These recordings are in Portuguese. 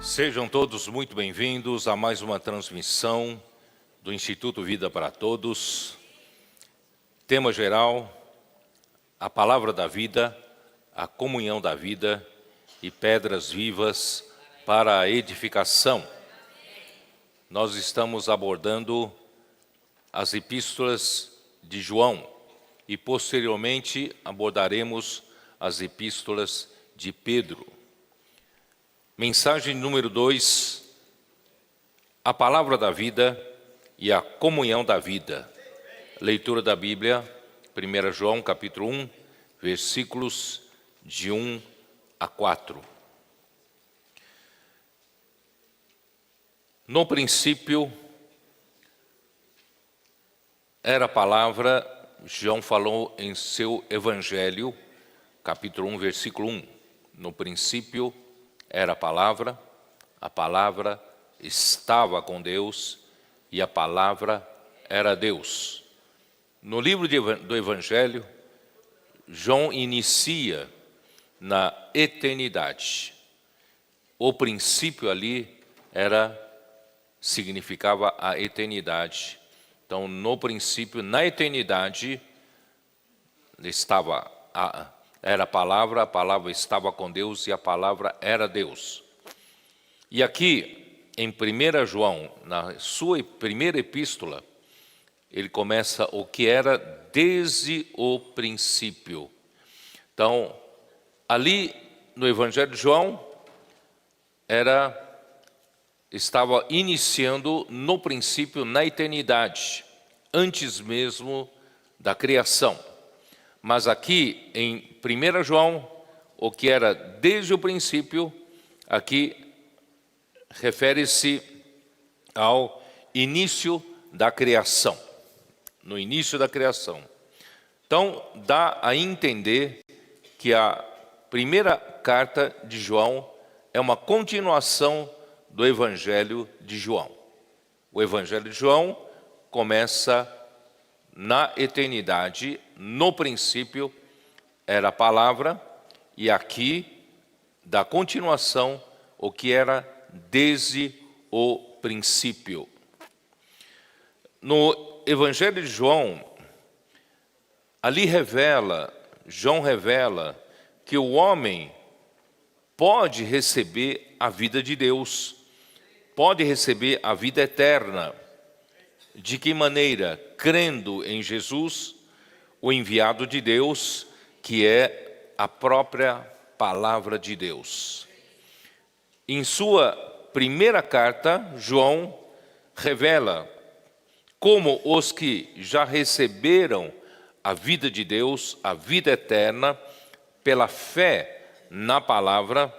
Sejam todos muito bem-vindos a mais uma transmissão do Instituto Vida para Todos. Tema geral, a palavra da vida, a comunhão da vida e pedras vivas para a edificação. Nós estamos abordando as epístolas de João e posteriormente abordaremos as epístolas de Pedro. Mensagem número 2, a palavra da vida e a comunhão da vida. Leitura da Bíblia, 1 João capítulo 1, versículos de 1 a 4. No princípio era a palavra, João falou em seu evangelho, capítulo 1, versículo 1. No princípio era a palavra estava com Deus e a palavra era Deus. No livro do Evangelho, João inicia na eternidade. O princípio ali significava a eternidade. Então, no princípio, na eternidade, era a palavra estava com Deus e a palavra era Deus. E aqui, em 1 João, na sua primeira epístola, ele começa o que era desde o princípio. Então, ali no Evangelho de João, estava iniciando no princípio, na eternidade, antes mesmo da criação. Mas aqui em 1 João, o que era desde o princípio, aqui refere-se ao início da criação. No início da criação. Então, dá a entender que a primeira carta de João é uma continuação do Evangelho de João. O Evangelho de João começa na eternidade, no princípio era a palavra, e aqui dá continuação o que era desde o princípio. No Evangelho de João, ali João revela que o homem pode receber a vida de Deus, pode receber a vida eterna. De que maneira? Crendo em Jesus, o enviado de Deus, que é a própria palavra de Deus. Em sua primeira carta, João revela como os que já receberam a vida de Deus, a vida eterna, pela fé na palavra,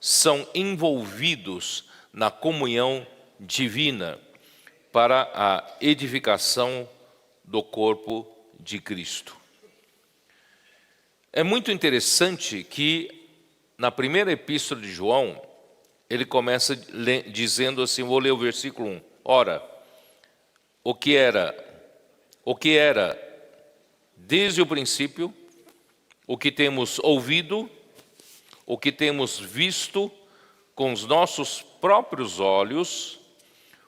são envolvidos na comunhão divina para a edificação do corpo de Cristo. É muito interessante que na primeira epístola de João, ele começa dizendo assim, vou ler o versículo 1. Ora, o que era desde o princípio, o que temos ouvido, o que temos visto com os nossos próprios olhos,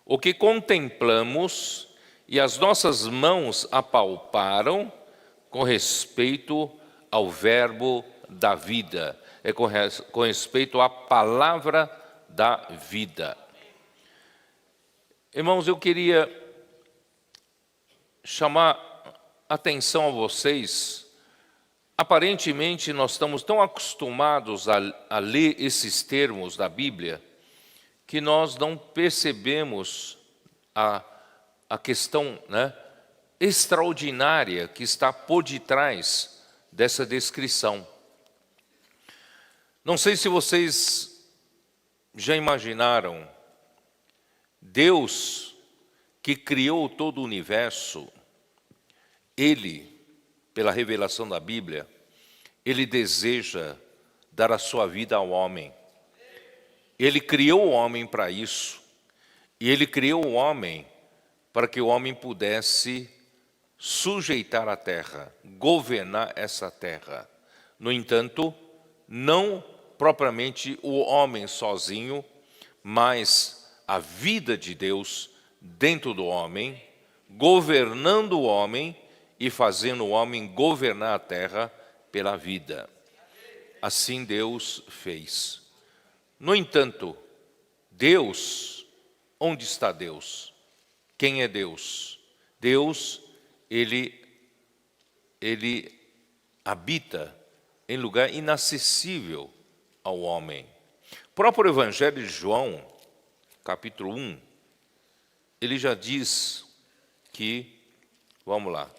o que contemplamos e as nossas mãos apalparam com respeito ao verbo da vida, com respeito à palavra da vida. Irmãos, eu queria chamar atenção a vocês. Aparentemente, nós estamos tão acostumados a ler esses termos da Bíblia que nós não percebemos a questão, extraordinária que está por detrás dessa descrição. Não sei se vocês já imaginaram, Deus que criou todo o universo, Ele, pela revelação da Bíblia, Ele deseja dar a sua vida ao homem. Ele criou o homem para isso. E Ele criou o homem para que o homem pudesse sujeitar a terra, governar essa terra. No entanto, não propriamente o homem sozinho, mas a vida de Deus dentro do homem, governando o homem e fazendo o homem governar a terra pela vida. Assim Deus fez. No entanto, Deus, onde está Deus? Quem é Deus? Deus, Ele habita em lugar inacessível ao homem. O próprio Evangelho de João, capítulo 1, ele já diz que, vamos lá,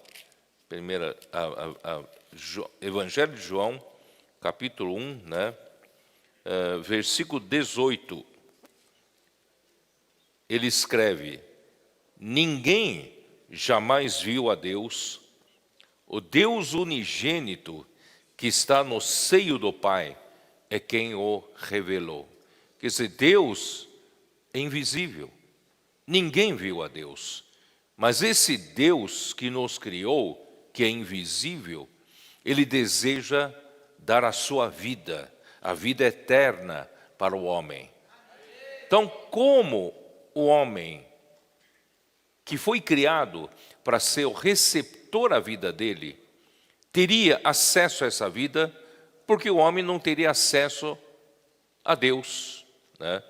Evangelho de João, capítulo 1, né, versículo 18, ele escreve: ninguém jamais viu a Deus, o Deus unigênito que está no seio do Pai é quem o revelou. Quer dizer, Deus é invisível, ninguém viu a Deus, mas esse Deus que nos criou, que é invisível, Ele deseja dar a sua vida, a vida eterna para o homem. Então, como o homem que foi criado para ser o receptor da vida dele, teria acesso a essa vida, porque o homem não teria acesso a Deus, né?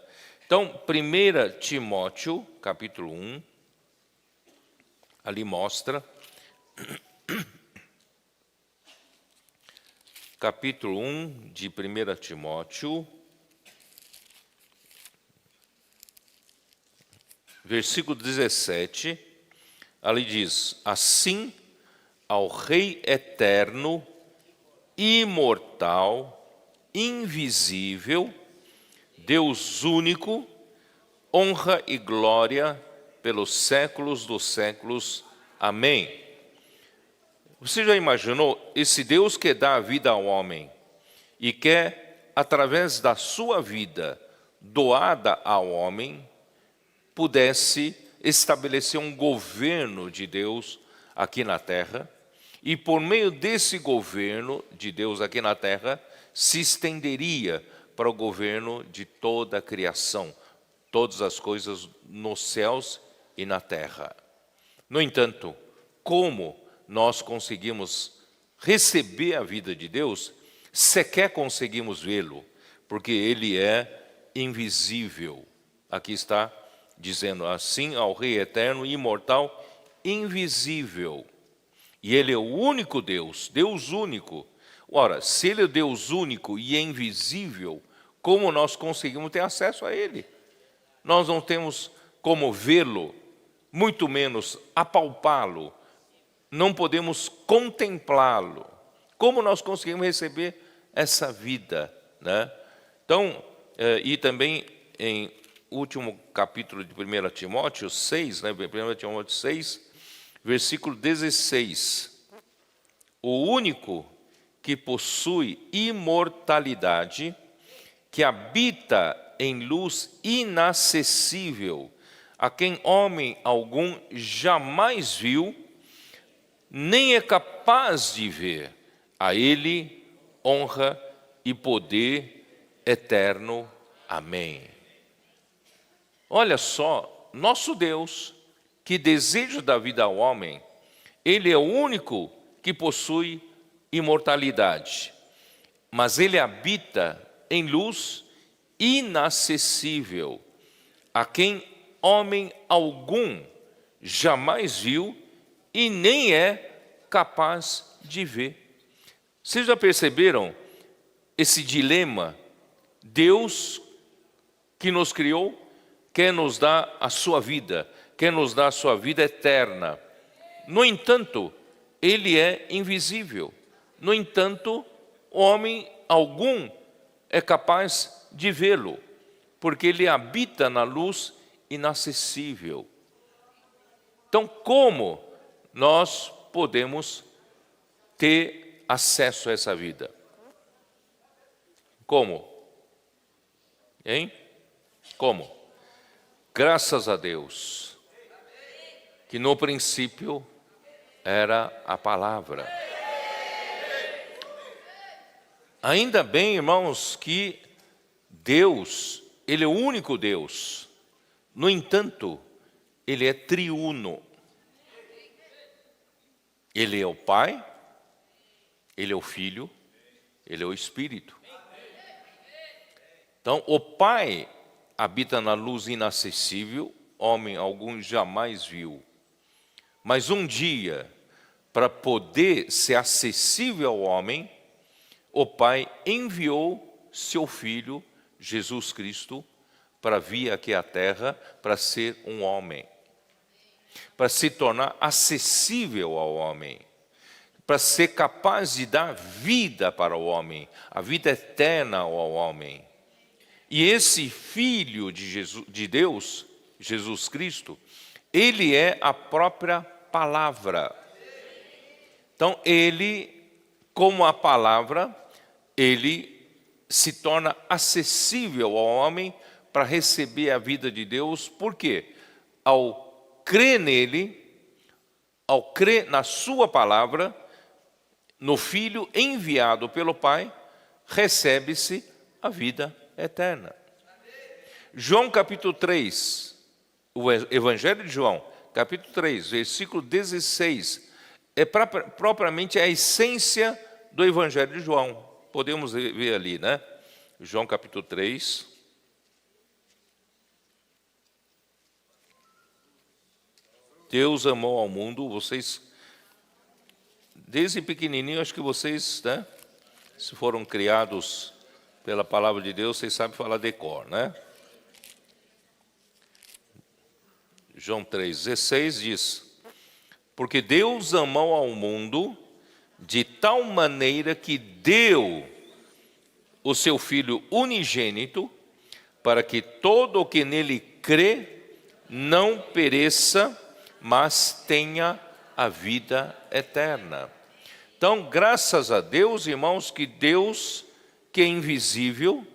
Então, 1 Timóteo, capítulo 1, ali mostra, capítulo 1 de 1 Timóteo, versículo 17, ali diz: assim, ao Rei eterno, imortal, invisível, Deus único, honra e glória pelos séculos dos séculos. Amém. Você já imaginou esse Deus que dá a vida ao homem e quer, através da sua vida doada ao homem, pudesse estabelecer um governo de Deus aqui na terra, e por meio desse governo de Deus aqui na terra, se estenderia para o governo de toda a criação, todas as coisas nos céus e na terra. No entanto, como nós conseguimos receber a vida de Deus, sequer conseguimos vê-lo, porque Ele é invisível. Aqui está dizendo: assim, ao Rei eterno, imortal, invisível. E Ele é o único Deus, Deus único. Ora, se Ele é Deus único e é invisível, como nós conseguimos ter acesso a Ele? Nós não temos como vê-lo, muito menos apalpá-lo, não podemos contemplá-lo. Como nós conseguimos receber essa vida, né? Então, e também em último capítulo de 1 Timóteo 6, né? 1 Timóteo 6, versículo 16. O único que possui imortalidade, que habita em luz inacessível, a quem homem algum jamais viu, nem é capaz de ver, a Ele honra e poder eterno. Amém. Olha só, nosso Deus, que deseja dar vida ao homem, Ele é o único que possui imortalidade, mas Ele habita em luz inacessível, a quem homem algum jamais viu e nem é capaz de ver. Vocês já perceberam esse dilema? Deus que nos criou quer nos dar a sua vida, quer nos dar a sua vida eterna. No entanto, Ele é invisível. No entanto, homem algum é capaz de vê-lo, porque Ele habita na luz inacessível. Então, como nós podemos ter acesso a essa vida? Como? Hein? Como? Graças a Deus, que no princípio era a palavra. Ainda bem, irmãos, que Deus, Ele é o único Deus. No entanto, Ele é triuno. Ele é o Pai, Ele é o Filho, Ele é o Espírito. Então, o Pai habita na luz inacessível, homem algum jamais viu. Mas um dia, para poder ser acessível ao homem, o Pai enviou seu Filho, Jesus Cristo, para vir aqui à Terra, para ser um homem. Para se tornar acessível ao homem. Para ser capaz de dar vida para o homem, a vida eterna ao homem. E esse Filho de Deus, Jesus Cristo, Ele é a própria palavra. Então, Ele, como a palavra, Ele se torna acessível ao homem para receber a vida de Deus. Por quê? Ao crer nele, ao crer na sua palavra, no Filho enviado pelo Pai, recebe-se a vida eterna. João capítulo 3, o Evangelho de João, capítulo 3, versículo 16, é propriamente a essência do Evangelho de João. Podemos ver ali, né? João capítulo 3. Deus amou ao mundo, vocês, desde pequenininho, acho que vocês, né? Se foram criados pela palavra de Deus, vocês sabem falar de cor, né? João 3,16 diz: porque Deus amou ao mundo de tal maneira que deu o seu Filho unigênito, para que todo o que nele crê não pereça, mas tenha a vida eterna. Então, graças a Deus, irmãos, que Deus, que é invisível,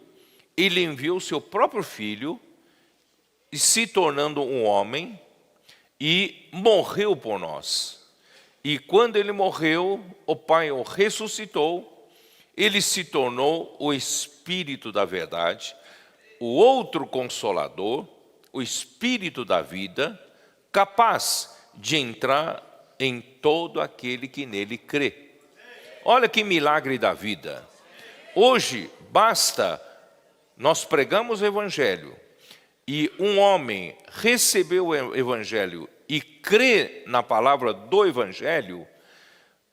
Ele enviou o seu próprio Filho, e se tornando um homem, e morreu por nós. E quando Ele morreu, o Pai o ressuscitou, Ele se tornou o Espírito da verdade, o outro Consolador, o Espírito da vida, capaz de entrar em todo aquele que nele crê. Olha que milagre da vida. Hoje, basta, nós pregamos o Evangelho, e um homem recebeu o Evangelho e crê na palavra do Evangelho,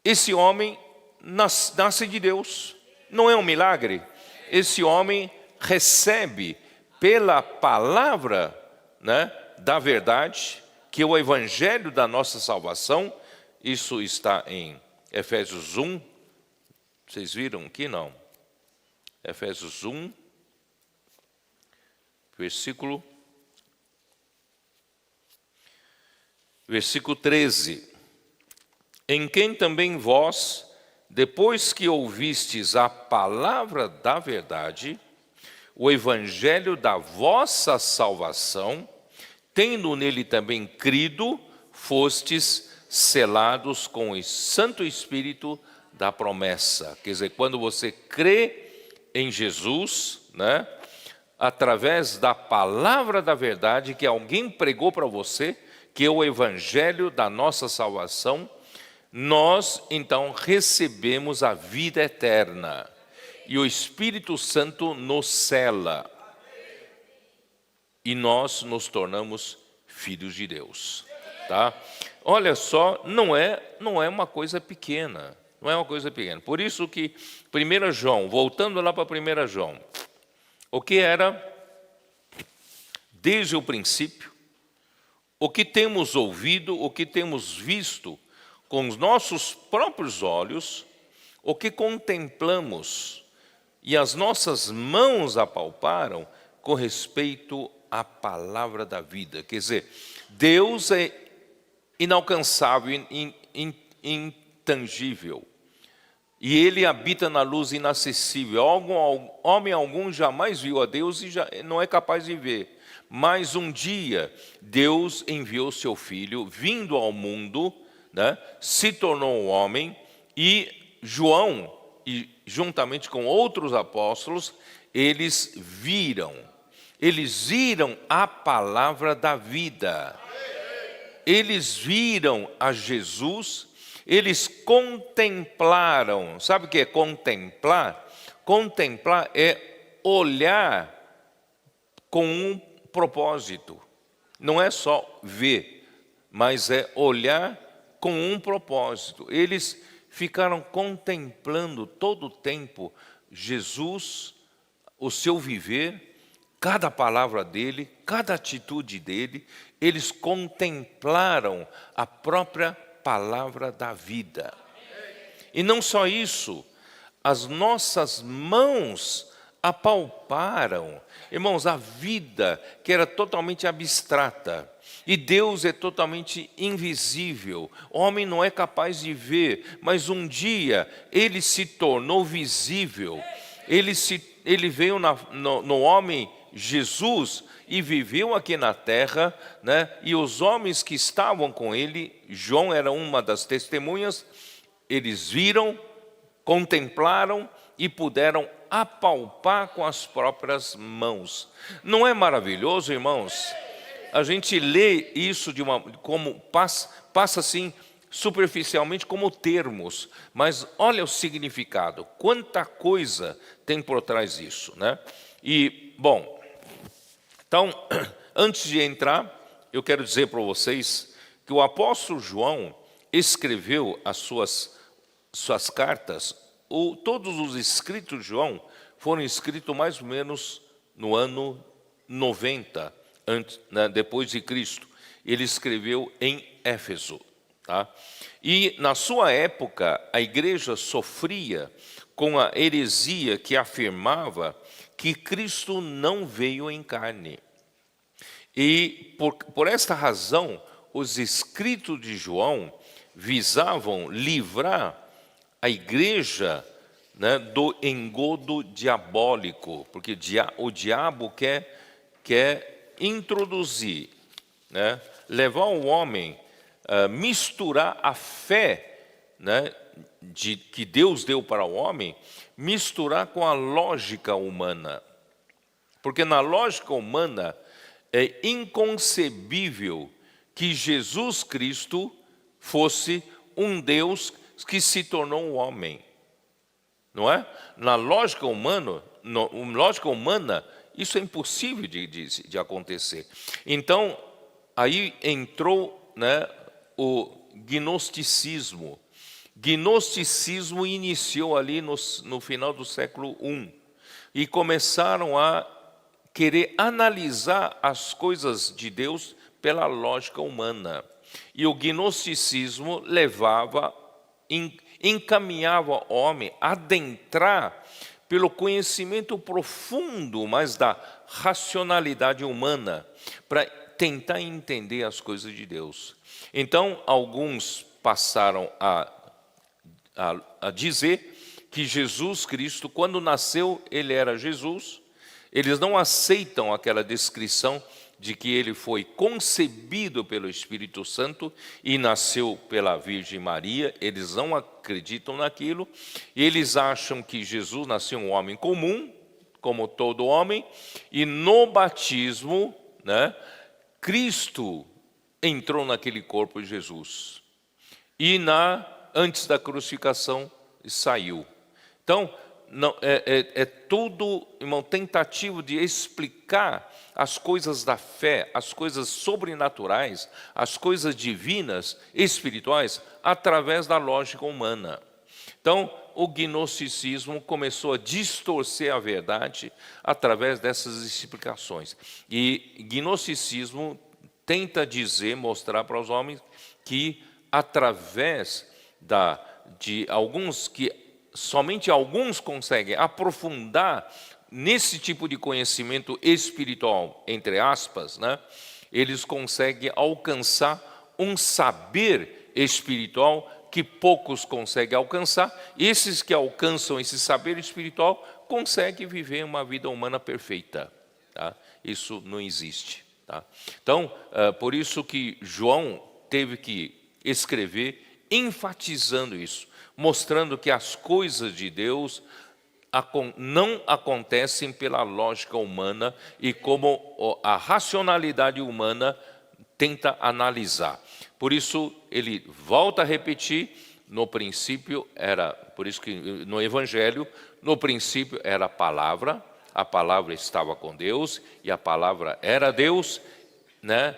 esse homem nasce de Deus. Não é um milagre? Esse homem recebe pela palavra, né, da verdade, que é o Evangelho da nossa salvação. Isso está em Efésios 1. Vocês viram aqui? Não. Efésios 1, versículo 13. Em quem também vós, depois que ouvistes a palavra da verdade, o evangelho da vossa salvação, tendo nele também crido, fostes selados com o Santo Espírito da promessa. Quer dizer, quando você crê em Jesus, né, através da palavra da verdade que alguém pregou para você, que é o evangelho da nossa salvação, nós então recebemos a vida eterna. E o Espírito Santo nos sela. E nós nos tornamos filhos de Deus. Tá? Olha só, não é uma coisa pequena. Não é uma coisa pequena. Por isso que 1 João, voltando lá para 1 João, o que era desde o princípio, o que temos ouvido, o que temos visto com os nossos próprios olhos, o que contemplamos e as nossas mãos apalparam com respeito à palavra da vida. Quer dizer, Deus é inalcançável, intangível. E ele habita na luz inacessível. Homem algum jamais viu a Deus e já não é capaz de ver. Mas um dia, Deus enviou seu Filho, vindo ao mundo, né, se tornou um homem, e João, e juntamente com outros apóstolos, eles viram a palavra da vida. Eles viram a Jesus. Eles contemplaram. Sabe o que é contemplar? Contemplar é olhar com um propósito. Não é só ver, mas é olhar com um propósito. Eles ficaram contemplando todo o tempo Jesus, o seu viver, cada palavra dele, cada atitude dele. Eles contemplaram a própria palavra da vida. E não só isso, as nossas mãos apalparam, irmãos, a vida que era totalmente abstrata. E Deus é totalmente invisível. O homem não é capaz de ver, mas um dia ele se tornou visível. Ele veio no homem Jesus e viveu aqui na terra, né? E os homens que estavam com ele, João era uma das testemunhas, eles viram, contemplaram e puderam apalpar com as próprias mãos. Não é maravilhoso, irmãos? A gente lê isso como passa assim superficialmente como termos, mas olha o significado, quanta coisa tem por trás disso, né? E, bom, então, antes de entrar, eu quero dizer para vocês que o apóstolo João escreveu as suas cartas, todos os escritos de João foram escritos mais ou menos no ano 90, depois de Cristo. Ele escreveu em Éfeso. Tá? E na sua época, a igreja sofria com a heresia que afirmava que Cristo não veio em carne. E por esta razão, os escritos de João visavam livrar a igreja, né, do engodo diabólico, porque o diabo quer introduzir, né, levar o homem a misturar a fé, né, que Deus deu para o homem, misturar com a lógica humana. Porque na lógica humana é inconcebível que Jesus Cristo fosse um Deus que se tornou um homem. Não é? Na lógica humana, isso é impossível de acontecer. Então, aí entrou, né, o gnosticismo. Gnosticismo iniciou ali no final do século I. E começaram a querer analisar as coisas de Deus pela lógica humana. E o gnosticismo encaminhava o homem a adentrar pelo conhecimento profundo, mas da racionalidade humana, para tentar entender as coisas de Deus. Então, alguns passaram a dizer que Jesus Cristo, quando nasceu, ele era Jesus. Eles não aceitam aquela descrição de que ele foi concebido pelo Espírito Santo e nasceu pela Virgem Maria. Eles não acreditam naquilo. Eles acham que Jesus nasceu um homem comum, como todo homem, e no batismo, né, Cristo entrou naquele corpo de Jesus. E antes da crucificação saiu. Então, é tudo, irmão, tentativa de explicar as coisas da fé, as coisas sobrenaturais, as coisas divinas, espirituais, através da lógica humana. Então, o gnosticismo começou a distorcer a verdade através dessas explicações. E gnosticismo tenta mostrar para os homens que através de alguns que somente alguns conseguem aprofundar nesse tipo de conhecimento espiritual, entre aspas, né? Eles conseguem alcançar um saber espiritual que poucos conseguem alcançar. Esses que alcançam esse saber espiritual conseguem viver uma vida humana perfeita, tá? Isso não existe, tá? Então, por isso que João teve que escrever enfatizando isso, mostrando que as coisas de Deus não acontecem pela lógica humana e como a racionalidade humana tenta analisar. Por isso, ele volta a repetir, no princípio era, por isso que no Evangelho, no princípio era a palavra estava com Deus, e a palavra era Deus, né?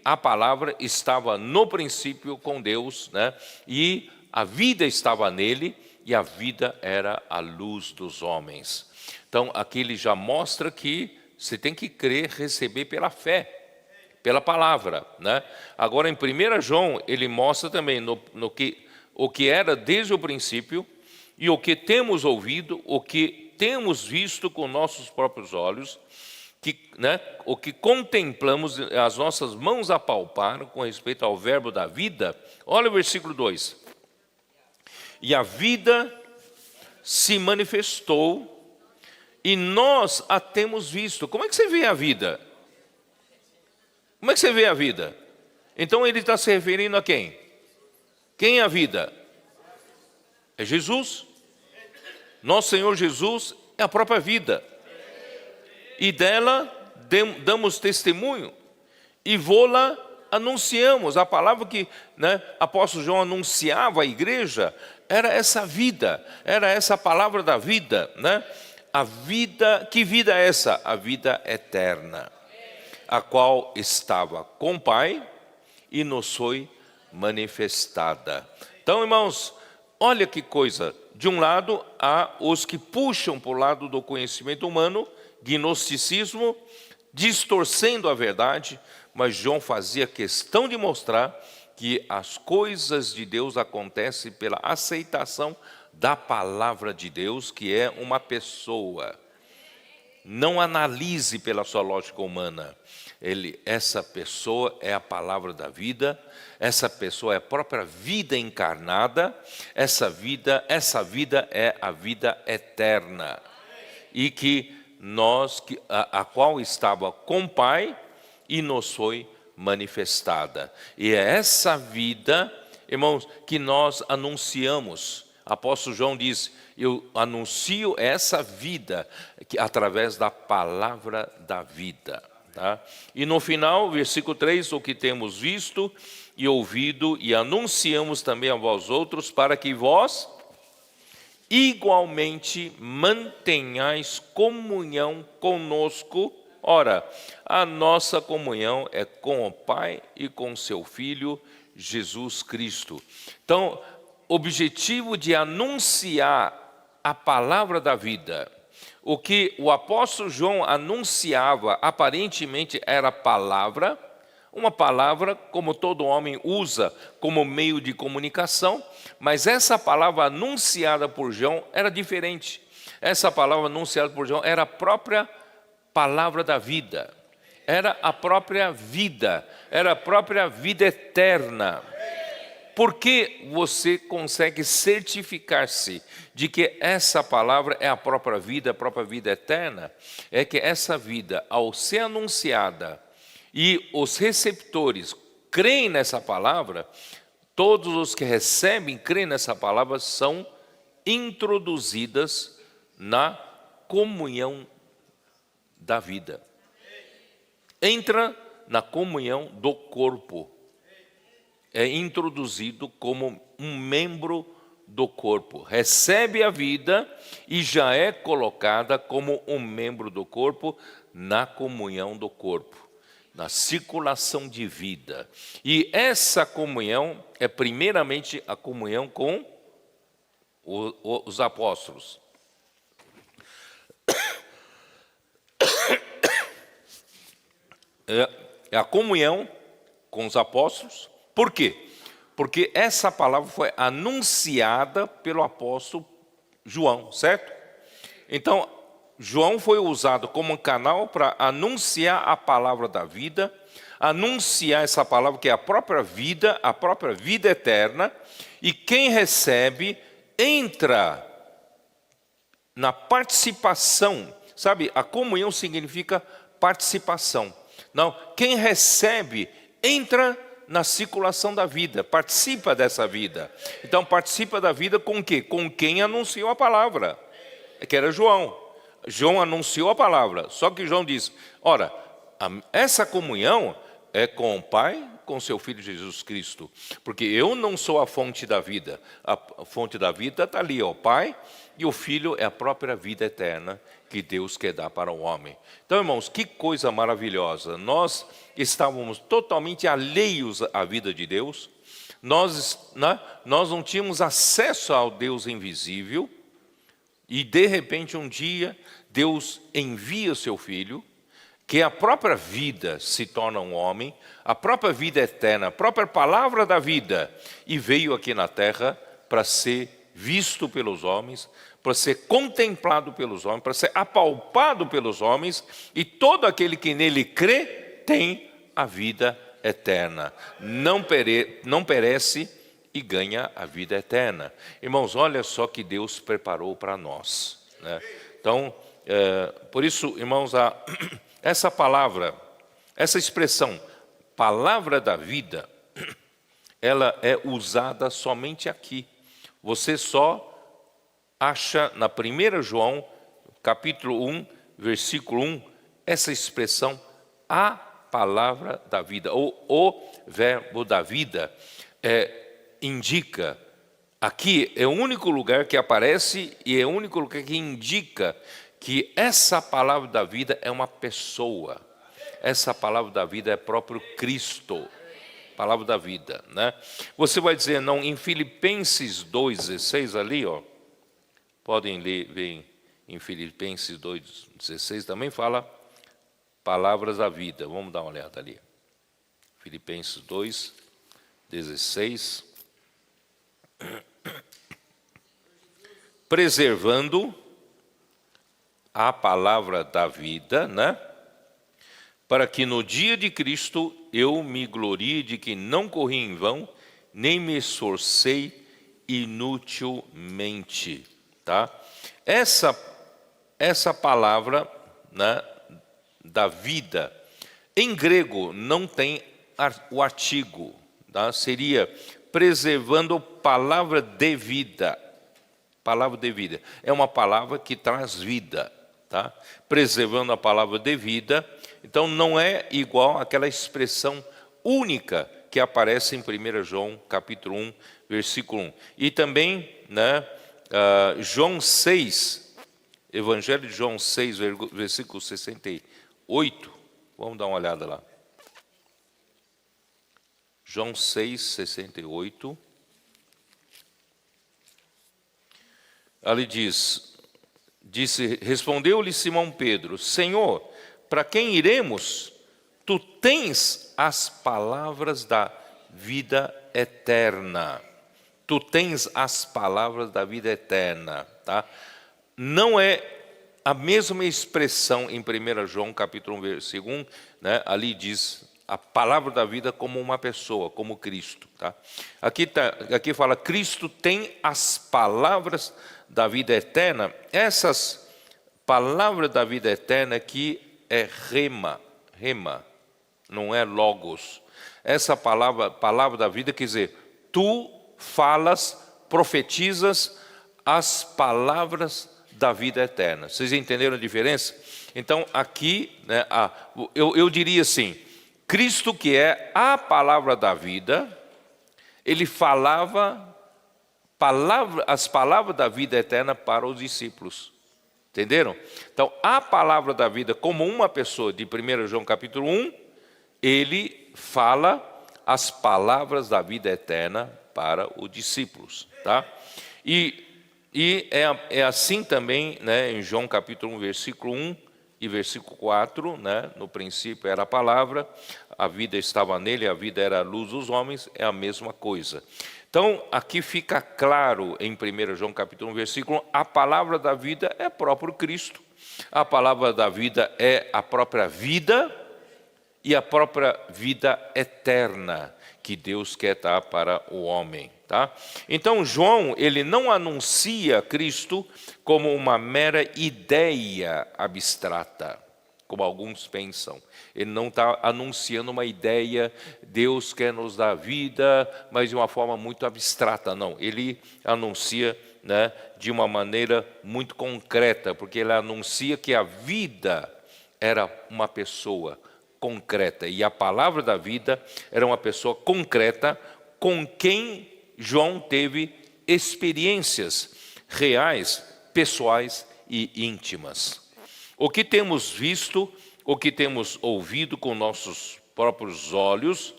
A palavra estava no princípio com Deus, né? E a vida estava nele, e a vida era a luz dos homens. Então, aqui ele já mostra que você tem que crer, receber pela fé, pela palavra, né? Agora, em 1 João, ele mostra também o que era desde o princípio, e o que temos ouvido, o que temos visto com nossos próprios olhos, né, o que contemplamos, as nossas mãos apalparam com respeito ao verbo da vida. Olha o versículo 2. E a vida se manifestou, e nós a temos visto. Como é que você vê a vida? Como é que você vê a vida? Então ele está se referindo a quem? Quem é a vida? É Jesus. Nosso Senhor Jesus é a própria vida. E dela damos testemunho, e vô-la anunciamos. A palavra que, né, apóstolo João anunciava à igreja era essa vida, era essa palavra da vida, né? A vida, que vida é essa? A vida eterna, a qual estava com o Pai e nos foi manifestada. Então, irmãos, olha que coisa. De um lado, há os que puxam para o lado do conhecimento humano, gnosticismo, distorcendo a verdade, mas João fazia questão de mostrar que as coisas de Deus acontecem pela aceitação da palavra de Deus, que é uma pessoa. Não analise pela sua lógica humana. Essa pessoa é a palavra da vida, essa pessoa é a própria vida encarnada, essa vida é a vida eterna, e que a qual estava com o Pai e nos foi manifestada. E é essa vida, irmãos, que nós anunciamos. Apóstolo João diz: eu anuncio essa vida através da palavra da vida, tá? E no final, versículo 3, o que temos visto e ouvido e anunciamos também a vós outros, para que vós igualmente mantenhais comunhão conosco. Ora, a nossa comunhão é com o Pai e com seu Filho, Jesus Cristo. Então, objetivo de anunciar a palavra da vida. O que o apóstolo João anunciava, aparentemente era palavra, uma palavra como todo homem usa como meio de comunicação, mas essa palavra anunciada por João era diferente. Essa palavra anunciada por João era a própria palavra da vida, era a própria vida, era a própria vida eterna. Por que você consegue certificar-se de que essa palavra é a própria vida eterna? É que essa vida, ao ser anunciada e os receptores creem nessa palavra, todos os que recebem, creem nessa palavra, são introduzidas na comunhão da vida. Entra na comunhão do corpo. É introduzido como um membro do corpo. Recebe a vida e já é colocada como um membro do corpo na comunhão do corpo, na circulação de vida. E essa comunhão é primeiramente a comunhão com os apóstolos. É a comunhão com os apóstolos. Por quê? Porque essa palavra foi anunciada pelo apóstolo João, certo? Então, João foi usado como um canal para anunciar a palavra da vida, anunciar essa palavra que é a própria vida eterna, e quem recebe entra na participação, sabe? A comunhão significa participação. Não, quem recebe entra na circulação da vida, participa dessa vida. Então participa da vida com o quê? Com quem anunciou a palavra, que era João. João anunciou a palavra, só que João diz, ora, essa comunhão é com o Pai, com seu Filho Jesus Cristo, porque eu não sou a fonte da vida, a fonte da vida está ali, o Pai, e o Filho é a própria vida eterna que Deus quer dar para o homem. Então, irmãos, que coisa maravilhosa, nós estávamos totalmente alheios à vida de Deus, nós não tínhamos acesso ao Deus invisível, e de repente um dia Deus envia o seu Filho, que a própria vida se torna um homem, a própria vida eterna, a própria palavra da vida, e veio aqui na terra para ser visto pelos homens, para ser contemplado pelos homens, para ser apalpado pelos homens, e todo aquele que nele crê tem a vida eterna, não perece e ganha a vida eterna. Irmãos, olha só que Deus preparou para nós, né? Então, por isso, irmãos, essa palavra, essa expressão, palavra da vida, ela é usada somente aqui. Você só acha na 1 João, capítulo 1, versículo 1, essa expressão, a palavra da vida, ou o verbo da vida, indica, aqui é o único lugar que aparece e é o único lugar que indica que essa palavra da vida é uma pessoa. Essa palavra da vida é próprio Cristo. Palavra da vida, né? Você vai dizer, não, em Filipenses 2,16 ali, ó, podem ver em Filipenses 2,16 também fala palavras da vida. Vamos dar uma olhada ali. Filipenses 2,16. Preservando a palavra da vida, né? Para que no dia de Cristo eu me glorie de que não corri em vão, nem me esforcei inutilmente, tá? Essa palavra, né, da vida, em grego não tem o artigo, tá? Seria preservando palavra de vida. Palavra de vida é uma palavra que traz vida, tá? Preservando a palavra de vida. Então não é igual àquela expressão única que aparece em 1 João capítulo 1, versículo 1. E também, né, João 6, Evangelho de João 6, versículo 68. Vamos dar uma olhada lá. João 6, 68. Ali disse, respondeu-lhe Simão Pedro, Senhor, para quem iremos? Tu tens as palavras da vida eterna. Tu tens as palavras da vida eterna, tá? Não é a mesma expressão em 1 João capítulo 1, versículo 1, né? Ali diz a palavra da vida como uma pessoa, como Cristo, tá? Aqui fala, Cristo tem as palavras da vida eterna. Essas palavras da vida eterna aqui é rema, não é logos. Essa palavra da vida quer dizer, tu falas, profetizas as palavras da vida eterna. Vocês entenderam a diferença? Então aqui, né, eu diria assim, Cristo, que é a palavra da vida, ele falava as palavras da vida eterna para os discípulos. Entenderam? Então, a palavra da vida, como uma pessoa de 1 João capítulo 1, ele fala as palavras da vida eterna para os discípulos, tá? E é assim também, né, em João capítulo 1, versículo 1 e versículo 4, né, no princípio era a palavra, a vida estava nele, a vida era a luz dos homens, é a mesma coisa. Então, aqui fica claro em 1 João capítulo 1, versículo 1, a palavra da vida é próprio Cristo. A palavra da vida é a própria vida e a própria vida eterna que Deus quer dar para o homem. Tá? Então, João, ele não anuncia Cristo como uma mera ideia abstrata, como alguns pensam. Ele não está anunciando uma ideia, Deus quer nos dar vida, mas de uma forma muito abstrata, não. Ele anuncia, né, de uma maneira muito concreta, porque ele anuncia que a vida era uma pessoa concreta, e a palavra da vida era uma pessoa concreta com quem João teve experiências reais, pessoais e íntimas. O que temos visto, o que temos ouvido com nossos próprios olhos,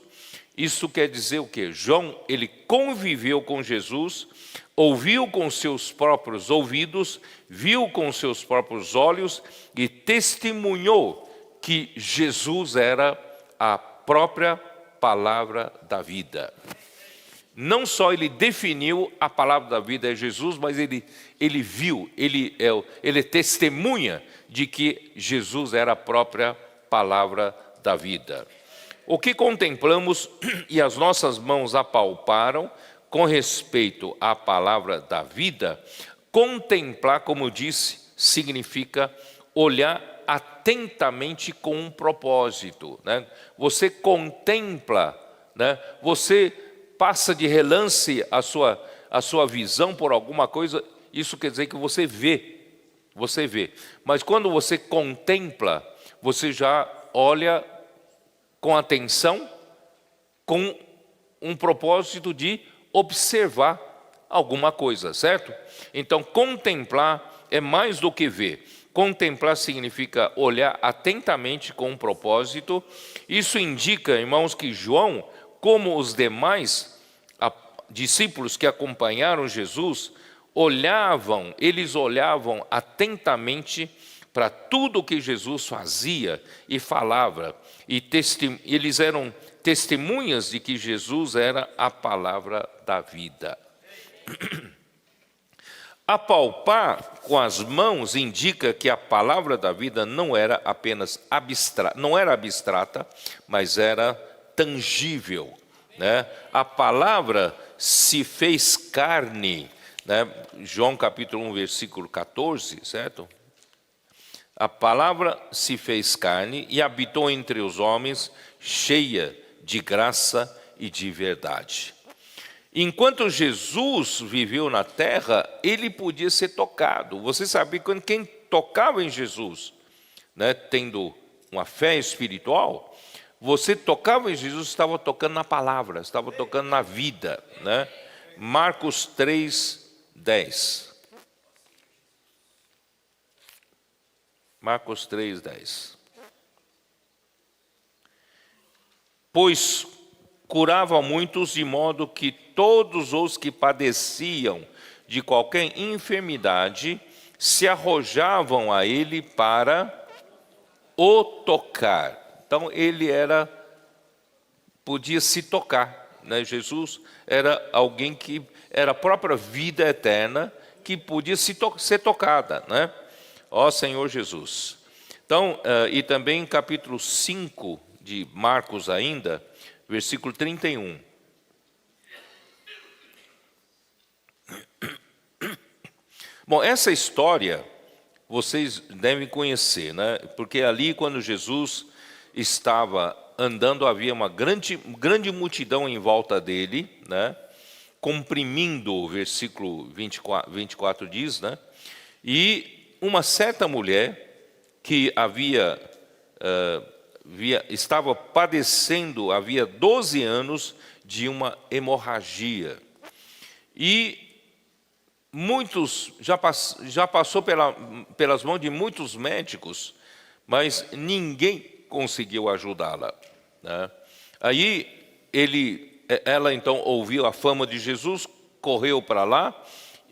isso quer dizer o quê? João, ele conviveu com Jesus, ouviu com seus próprios ouvidos, viu com seus próprios olhos e testemunhou que Jesus era a própria palavra da vida. Não só ele definiu a palavra da vida é Jesus, mas ele viu, ele testemunha de que Jesus era a própria palavra da vida. O que contemplamos e as nossas mãos apalparam com respeito à palavra da vida, contemplar, como eu disse, significa olhar atentamente com um propósito, né? Você contempla, né? Você passa de relance a sua visão por alguma coisa, isso quer dizer que você vê. Mas quando você contempla, você já olha com atenção, com um propósito de observar alguma coisa, certo? Então, contemplar é mais do que ver. Contemplar significa olhar atentamente com um propósito. Isso indica, irmãos, que João, como os demais discípulos que acompanharam Jesus, eles olhavam atentamente para tudo que Jesus fazia e falava, e eles eram testemunhas de que Jesus era a palavra da vida. Apalpar com as mãos indica que a palavra da vida não era apenas abstrata, mas era tangível, né? A palavra se fez carne, né? João capítulo 1, versículo 14, certo? A palavra se fez carne e habitou entre os homens, cheia de graça e de verdade. Enquanto Jesus viveu na terra, ele podia ser tocado. Você sabe que quem tocava em Jesus, né, tendo uma fé espiritual, você tocava em Jesus, estava tocando na palavra, estava tocando na vida, né? Marcos 3:10. Marcos 3:10. Pois curava muitos, de modo que todos os que padeciam de qualquer enfermidade se arrojavam a ele para o tocar. Então ele podia se tocar, né? Jesus era alguém que era a própria vida eterna, que podia ser tocada, né? Ó Senhor Jesus. Então, e também capítulo 5 de Marcos ainda, versículo 31. Bom, essa história vocês devem conhecer, né? Porque ali, quando Jesus estava andando, havia uma grande multidão em volta dele, né? Comprimindo, o versículo 24 diz, né? E uma certa mulher que estava padecendo, havia 12 anos, de uma hemorragia. E muitos, já passou pelas mãos de muitos médicos, mas ninguém conseguiu ajudá-la, né? Aí ela então ouviu a fama de Jesus, correu para lá,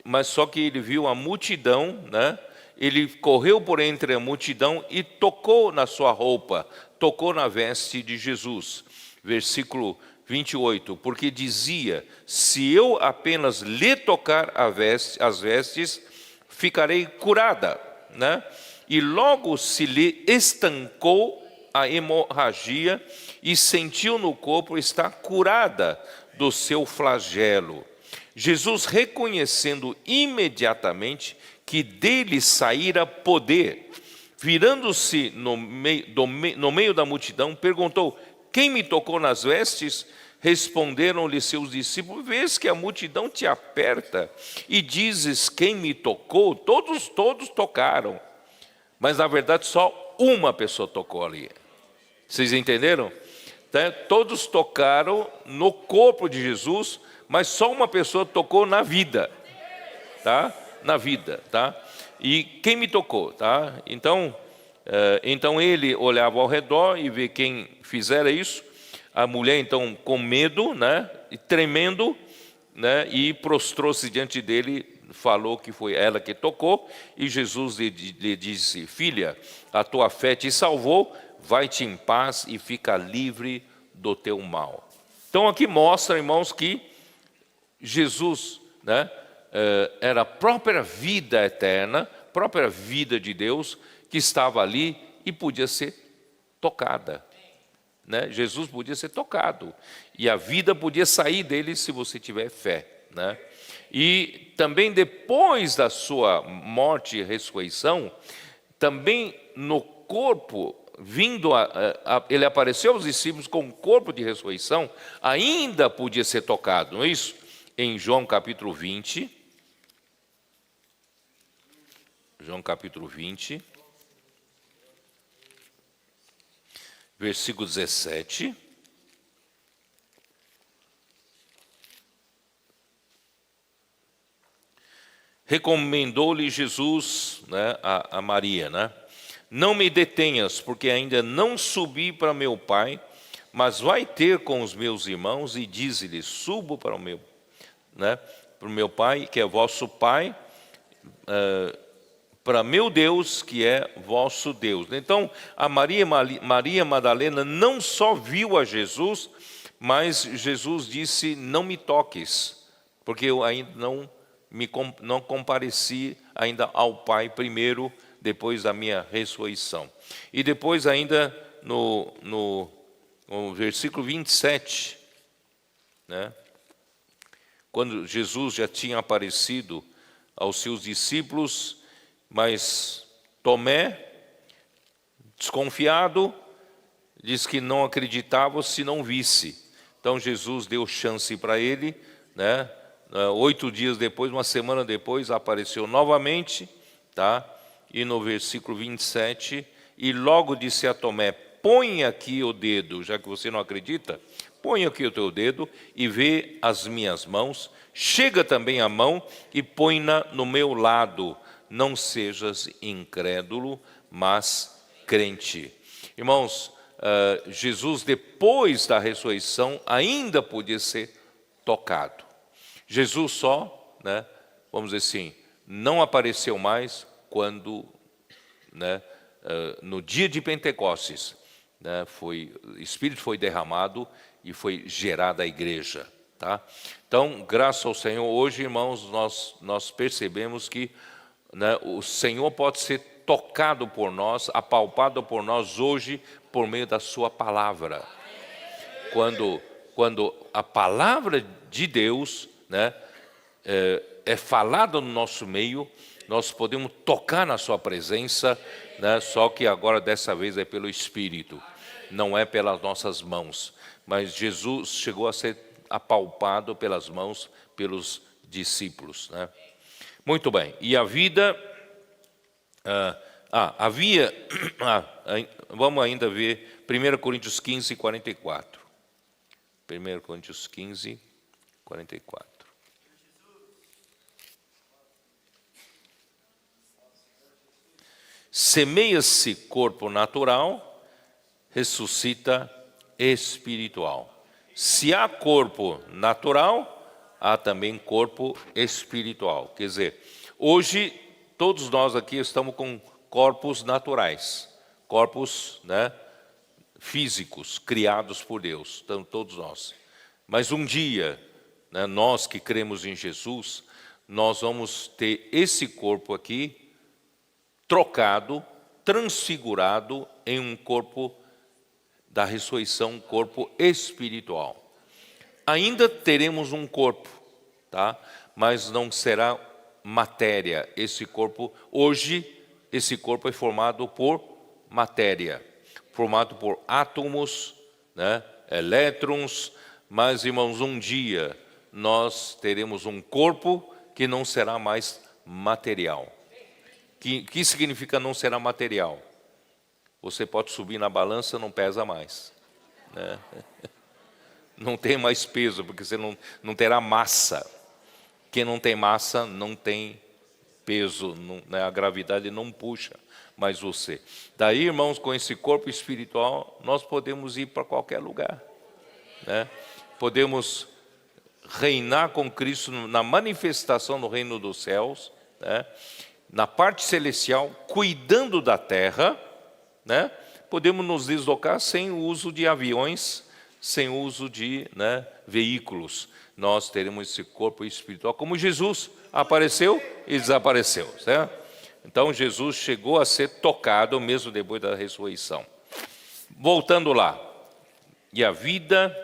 mas só que ele viu a multidão, né? Ele correu por entre a multidão e tocou na sua roupa, tocou na veste de Jesus. Versículo 28, porque dizia: se eu apenas lhe tocar as vestes, ficarei curada, né? E logo se lhe estancou a hemorragia e sentiu no corpo estar curada do seu flagelo. Jesus, reconhecendo imediatamente que dele saíra poder, virando-se no meio da multidão, perguntou: quem me tocou nas vestes? Responderam-lhe seus discípulos: vês que a multidão te aperta e dizes: quem me tocou? Todos tocaram, mas na verdade só uma pessoa tocou ali. Vocês entenderam? Todos tocaram no corpo de Jesus, mas só uma pessoa tocou na vida, tá? Na vida, tá? E quem me tocou, tá? Então ele olhava ao redor e vê quem fizera isso. A mulher, então, com medo, né? E tremendo, né? E prostrou-se diante dele, falou que foi ela que tocou. E Jesus lhe disse: filha, a tua fé te salvou, vai-te em paz e fica livre do teu mal. Então aqui mostra, irmãos, que Jesus, né, era a própria vida eterna, própria vida de Deus, que estava ali e podia ser tocada, né? Jesus podia ser tocado e a vida podia sair dele se você tiver fé, né? E também depois da sua morte e ressurreição, também no corpo, ele apareceu aos discípulos com o corpo de ressurreição, ainda podia ser tocado, não é isso? Em João capítulo 20, versículo 17. Recomendou-lhe Jesus, né, a Maria, né? Não me detenhas, porque ainda não subi para meu Pai, mas vai ter com os meus irmãos e dize-lhes: subo para o meu, né, para o meu Pai, que é vosso Pai, para meu Deus, que é vosso Deus. Então, a Maria Madalena não só viu a Jesus, mas Jesus disse: não me toques, porque eu ainda não compareci ainda ao Pai primeiro, depois da minha ressurreição. E depois ainda no versículo 27, né, quando Jesus já tinha aparecido aos seus discípulos, mas Tomé, desconfiado, diz que não acreditava se não visse. Então Jesus deu chance para ele, né? 8 dias depois, uma semana depois, apareceu novamente, tá? E no versículo 27, e logo disse a Tomé: põe aqui o dedo, já que você não acredita, põe aqui o teu dedo e vê as minhas mãos, chega também a mão e põe-na no meu lado, não sejas incrédulo, mas crente. Irmãos, Jesus, depois da ressurreição, ainda podia ser tocado. Jesus só, né, vamos dizer assim, não apareceu mais quando, né, no dia de Pentecostes, né, o Espírito foi derramado e foi gerada a igreja, tá? Então, graças ao Senhor, hoje, irmãos, nós percebemos que, né, o Senhor pode ser tocado por nós, apalpado por nós hoje, por meio da sua palavra. Quando a palavra de Deus, né, é falada no nosso meio, nós podemos tocar na sua presença, né, só que agora dessa vez é pelo Espírito, não é pelas nossas mãos. Mas Jesus chegou a ser apalpado pelas mãos, pelos discípulos, né? Muito bem, e a vida, vamos ainda ver 1 Coríntios 15, 44. 1 Coríntios 15, 44. Semeia-se corpo natural, ressuscita espiritual. Se há corpo natural, há também corpo espiritual. Quer dizer, hoje todos nós aqui estamos com corpos naturais, corpos, né, físicos, criados por Deus, então, todos nós. Mas um dia, né, nós que cremos em Jesus, nós vamos ter esse corpo aqui trocado, transfigurado em um corpo da ressurreição, um corpo espiritual. Ainda teremos um corpo, tá? Mas não será matéria. Esse corpo, hoje, esse corpo é formado por matéria, formado por átomos, né? Elétrons, mas, irmãos, um dia nós teremos um corpo que não será mais material. Que significa não será material? Você pode subir na balança, não pesa mais, né? Não tem mais peso, porque você não terá massa. Quem não tem massa não tem peso, né? A gravidade não puxa mais você. Daí, irmãos, com esse corpo espiritual, nós podemos ir para qualquer lugar, né? Podemos reinar com Cristo na manifestação do reino dos céus, né? Na parte celestial, cuidando da terra, né? Podemos nos deslocar sem o uso de aviões, sem o uso de, né, veículos. Nós teremos esse corpo espiritual, como Jesus apareceu e desapareceu, certo? Então Jesus chegou a ser tocado mesmo depois da ressurreição. Voltando lá, e a vida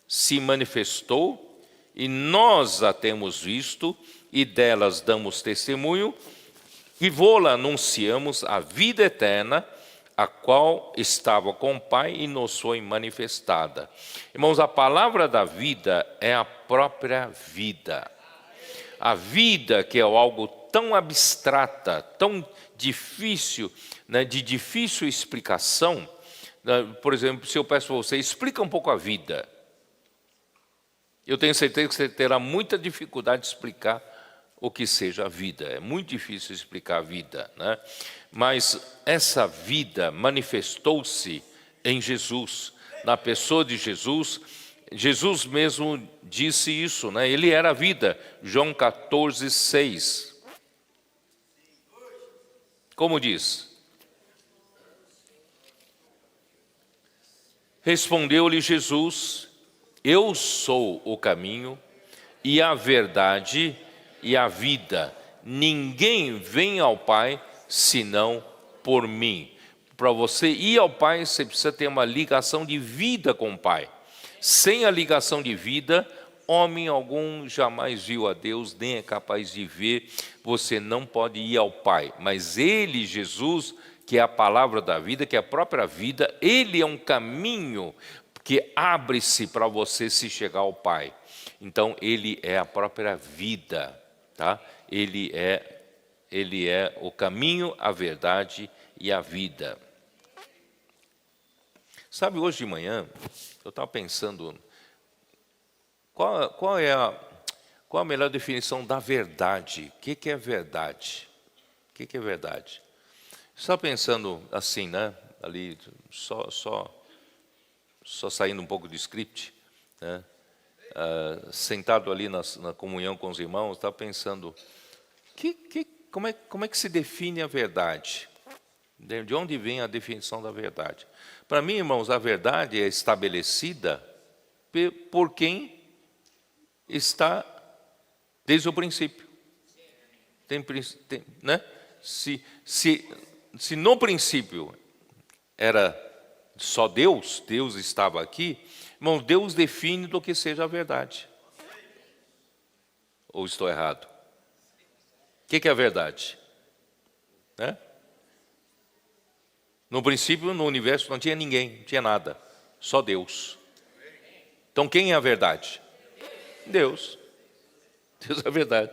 se manifestou, e nós a temos visto, e delas damos testemunho, e vô-la anunciamos a vida eterna, a qual estava com o Pai e nos foi manifestada. Irmãos, a palavra da vida é a própria vida. A vida, que é algo tão abstrata, tão difícil, né, de difícil explicação. Por exemplo, se eu peço a você, explica um pouco a vida. Eu tenho certeza que você terá muita dificuldade de explicar o que seja a vida. É muito difícil explicar a vida, né? Mas essa vida manifestou-se em Jesus, na pessoa de Jesus. Jesus mesmo disse isso, né? Ele era a vida. João 14, 6. Como diz? Respondeu-lhe Jesus: eu sou o caminho e a verdade e a vida. Ninguém vem ao Pai senão por mim. Para você ir ao Pai, você precisa ter uma ligação de vida com o Pai. Sem a ligação de vida, homem algum jamais viu a Deus, nem é capaz de ver. Você não pode ir ao Pai. Mas Ele, Jesus, que é a palavra da vida, que é a própria vida, Ele é um caminho que abre-se para você se chegar ao Pai. Então, Ele é a própria vida, tá? Ele é o caminho, a verdade e a vida. Sabe, hoje de manhã, eu estava pensando, qual é a melhor definição da verdade? O que é verdade? O que é verdade? Eu estava pensando assim, né? Ali, só saindo um pouco do script, né? Sentado ali na comunhão com os irmãos, estava pensando, como é que se define a verdade? De onde vem a definição da verdade? Para mim, irmãos, a verdade é estabelecida por quem está desde o princípio. Né? Se no princípio era só Deus estava aqui, irmãos, Deus define do que seja a verdade. Ou estou errado? O que é a verdade? Né? No princípio, no universo não tinha ninguém, não tinha nada, só Deus. Então quem é a verdade? Deus. Deus é a verdade.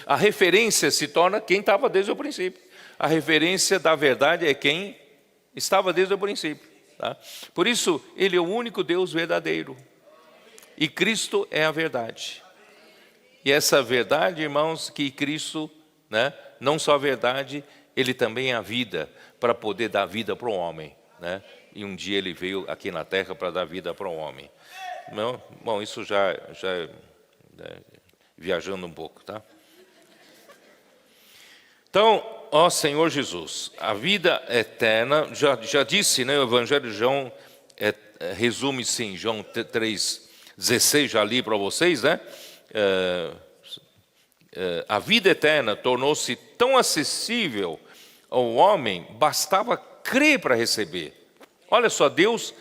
A referência se torna quem estava desde o princípio. A referência da verdade é quem estava desde o princípio. Tá? Por isso, Ele é o único Deus verdadeiro. E Cristo é a verdade. E essa verdade, irmãos, que Cristo, né, não só a verdade, Ele também é a vida, para poder dar vida para o homem, né? E um dia Ele veio aqui na terra para dar vida para o homem. Não, bom, isso já viajando um pouco, tá? Então, ó Senhor Jesus, a vida eterna, já disse, né, o Evangelho de João resume-se em João 3, 16 já li para vocês, né? A vida eterna tornou-se tão acessível ao homem, bastava crer para receber. Olha só, Deus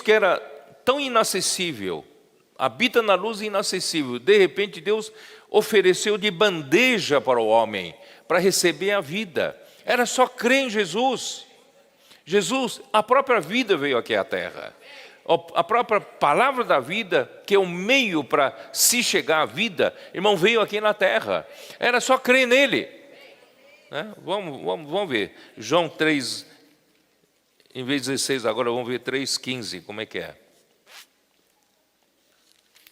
que era tão inacessível, habita na luz inacessível, de repente Deus ofereceu de bandeja para o homem, para receber a vida. Era só crer em Jesus. Jesus, a própria vida veio aqui à terra. A própria palavra da vida, que é o meio para se chegar à vida, irmão, veio aqui na terra. Era só crer nele. Né? Vamos ver. João 3, em vez de 16, agora vamos ver 3,15, como é que é?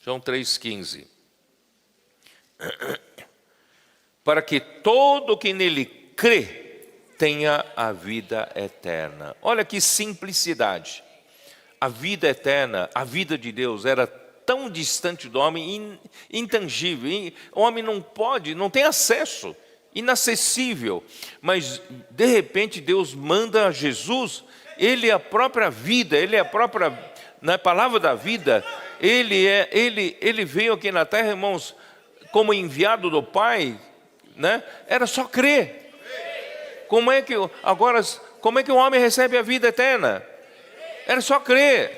João 3,15. Para que todo que nele crê tenha a vida eterna. Olha que simplicidade. A vida eterna, a vida de Deus era tão distante do homem, intangível. O homem não pode, não tem acesso, inacessível. Mas de repente Deus manda a Jesus, ele é a própria vida, ele é a própria, na palavra da vida, ele veio aqui na terra, irmãos, como enviado do Pai, né? Era só crer. Como é que o homem recebe a vida eterna? Era só crer.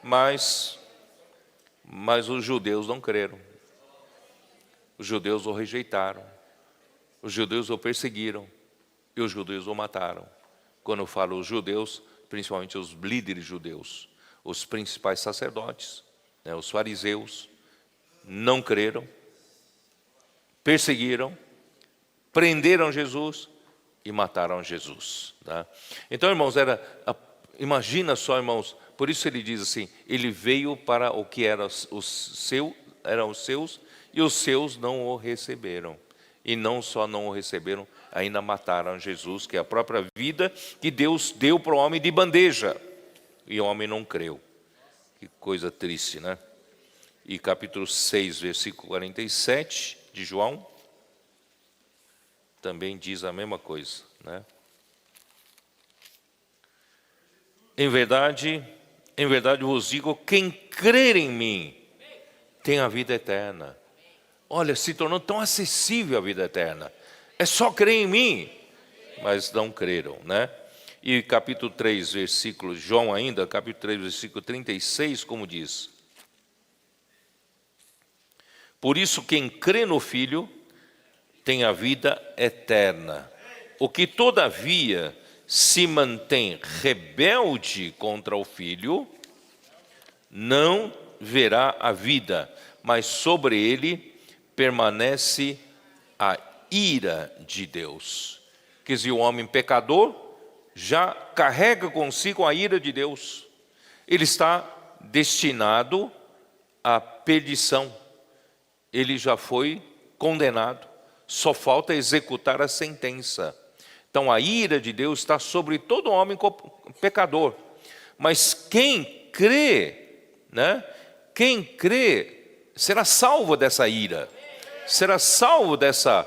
Mas os judeus não creram. Os judeus o rejeitaram. Os judeus o perseguiram. E os judeus o mataram. Quando eu falo os judeus, principalmente os líderes judeus, os principais sacerdotes, né, os fariseus, não creram, perseguiram, prenderam Jesus e mataram Jesus. Tá? Então, irmãos, imagina só, irmãos, por isso ele diz assim, ele veio para o que eram os seus, e os seus não o receberam. E não só não o receberam, ainda mataram Jesus, que é a própria vida que Deus deu para o homem de bandeja. E o homem não creu. Que coisa triste, né? E capítulo 6, versículo 47 de João, também diz a mesma coisa, né? Em verdade vos digo, quem crer em mim tem a vida eterna. Olha, se tornou tão acessível a vida eterna. É só crer em mim. Mas não creram, né? E capítulo 3, versículo, João ainda, capítulo 3, versículo 36, como diz? Por isso quem crê no Filho tem a vida eterna. O que todavia se mantém rebelde contra o Filho, não verá a vida, mas sobre ele permanece a ira de Deus. Quer dizer, o homem pecador já carrega consigo a ira de Deus. Ele está destinado à perdição. Ele já foi condenado. Só falta executar a sentença. Então a ira de Deus está sobre todo homem pecador. Mas quem crê, né? Quem crê será salvo dessa ira. Será salvo dessa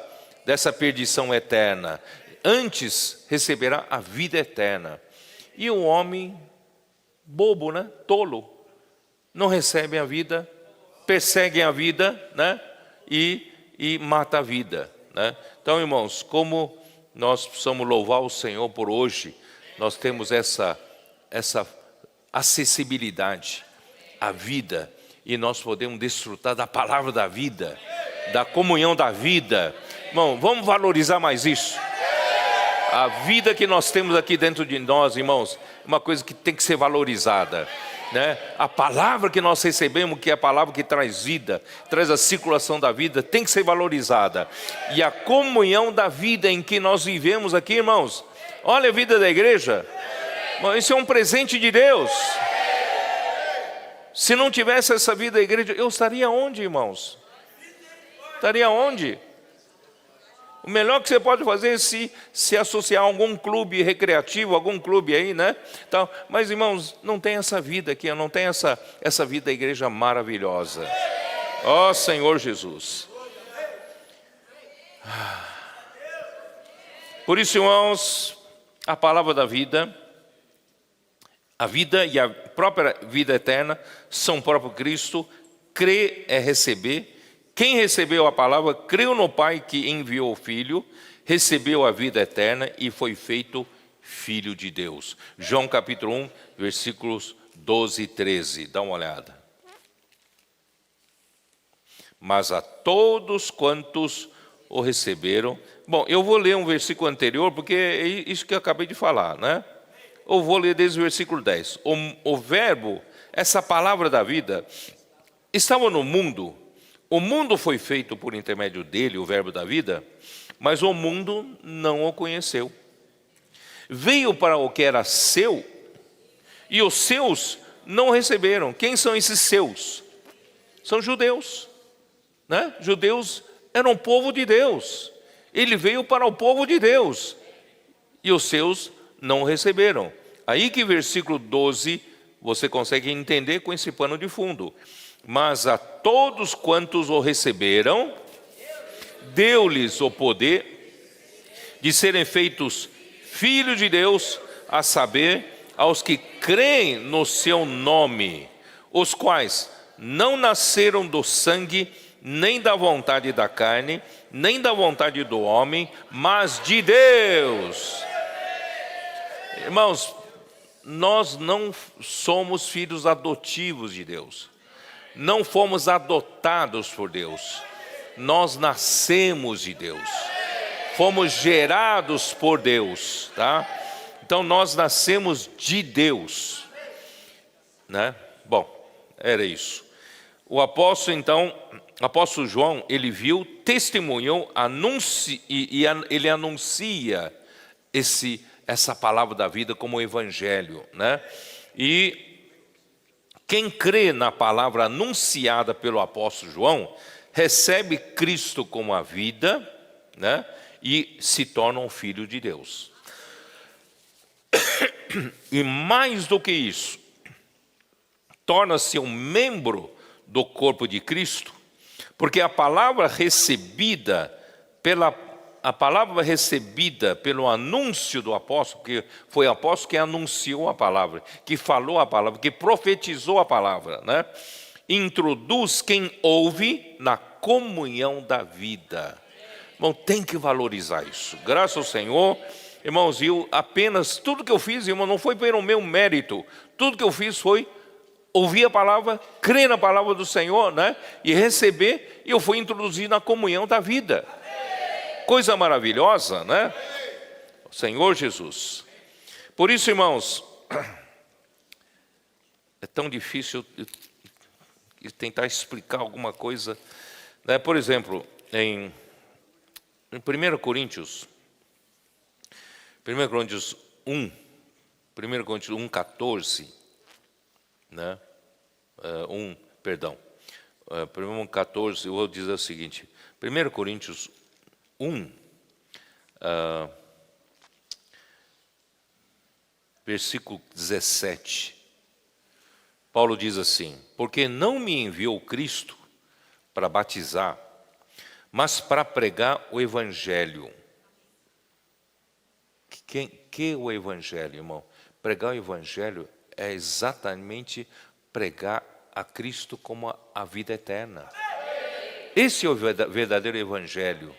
perdição eterna. Antes receberá a vida eterna. E o homem bobo, né? Tolo, não recebe a vida, persegue a vida, né? E mata a vida, né? Então, irmãos, como nós precisamos louvar o Senhor por hoje, nós temos essa acessibilidade à vida, e nós podemos desfrutar da palavra da vida, da comunhão da vida. Irmão, vamos valorizar mais isso. A vida que nós temos aqui dentro de nós, irmãos, é uma coisa que tem que ser valorizada, né? A palavra que nós recebemos, que é a palavra que traz vida, traz a circulação da vida, tem que ser valorizada. E a comunhão da vida em que nós vivemos aqui, irmãos, olha a vida da igreja, isso é um presente de Deus. Se não tivesse essa vida da igreja, eu estaria onde, irmãos? Estaria onde? O melhor que você pode fazer é se associar a algum clube recreativo, algum clube aí, né? Então, mas, irmãos, não tem essa vida aqui, não tem essa vida da igreja maravilhosa. Ó Senhor Jesus. Por isso, irmãos, a palavra da vida, A vida e a própria vida eterna são o próprio Cristo. Crer é receber. Quem recebeu a palavra, creu no Pai que enviou o Filho, recebeu a vida eterna e foi feito filho de Deus. João capítulo 1, versículos 12 e 13. Dá uma olhada. Mas a todos quantos o receberam... Bom, eu vou ler um versículo anterior, porque é isso que eu acabei de falar, né? Eu vou ler desde o versículo 10. O verbo, essa palavra da vida, estava no mundo. O mundo foi feito por intermédio dele, o verbo da vida, mas o mundo não o conheceu. Veio para o que era seu, e os seus não receberam. Quem são esses seus? São judeus, né? Judeus eram o povo de Deus. Ele veio para o povo de Deus, e os seus não receberam. Aí que versículo 12 você consegue entender com esse pano de fundo. Mas a todos quantos o receberam, deu-lhes o poder de serem feitos filhos de Deus, a saber, aos que creem no seu nome, os quais não nasceram do sangue, nem da vontade da carne, nem da vontade do homem, mas de Deus. Irmãos, nós não somos filhos adotivos de Deus. Não fomos adotados por Deus. Nós nascemos de Deus. Fomos gerados por Deus, tá? Então nós nascemos de Deus, né? Bom, era isso. O apóstolo então, o apóstolo João, ele viu, testemunhou, ele anuncia essa palavra da vida como evangelho, né? E quem crê na palavra anunciada pelo apóstolo João, recebe Cristo como a vida, né? E se torna um filho de Deus. E mais do que isso, torna-se um membro do corpo de Cristo, porque a palavra recebida pelo anúncio do apóstolo, que foi o apóstolo que anunciou a palavra, que falou a palavra, que profetizou a palavra, né? Introduz quem ouve na comunhão da vida. Irmão, tem que valorizar isso. Graças ao Senhor, irmãos, tudo que eu fiz, irmão, não foi pelo meu mérito. Tudo que eu fiz foi ouvir a palavra, crer na palavra do Senhor, né? E receber, e eu fui introduzido na comunhão da vida. Coisa maravilhosa, né? O Senhor Jesus. Por isso, irmãos, é tão difícil tentar explicar alguma coisa, né? Por exemplo, em 1 Coríntios 1, 14, né? 1 14, eu vou dizer o seguinte, 1 Coríntios 1, versículo 17, Paulo diz assim: porque não me enviou Cristo para batizar, mas para pregar o Evangelho. Que o Evangelho, irmão? Pregar o Evangelho é exatamente pregar a Cristo como a vida eterna. Esse é o verdadeiro Evangelho.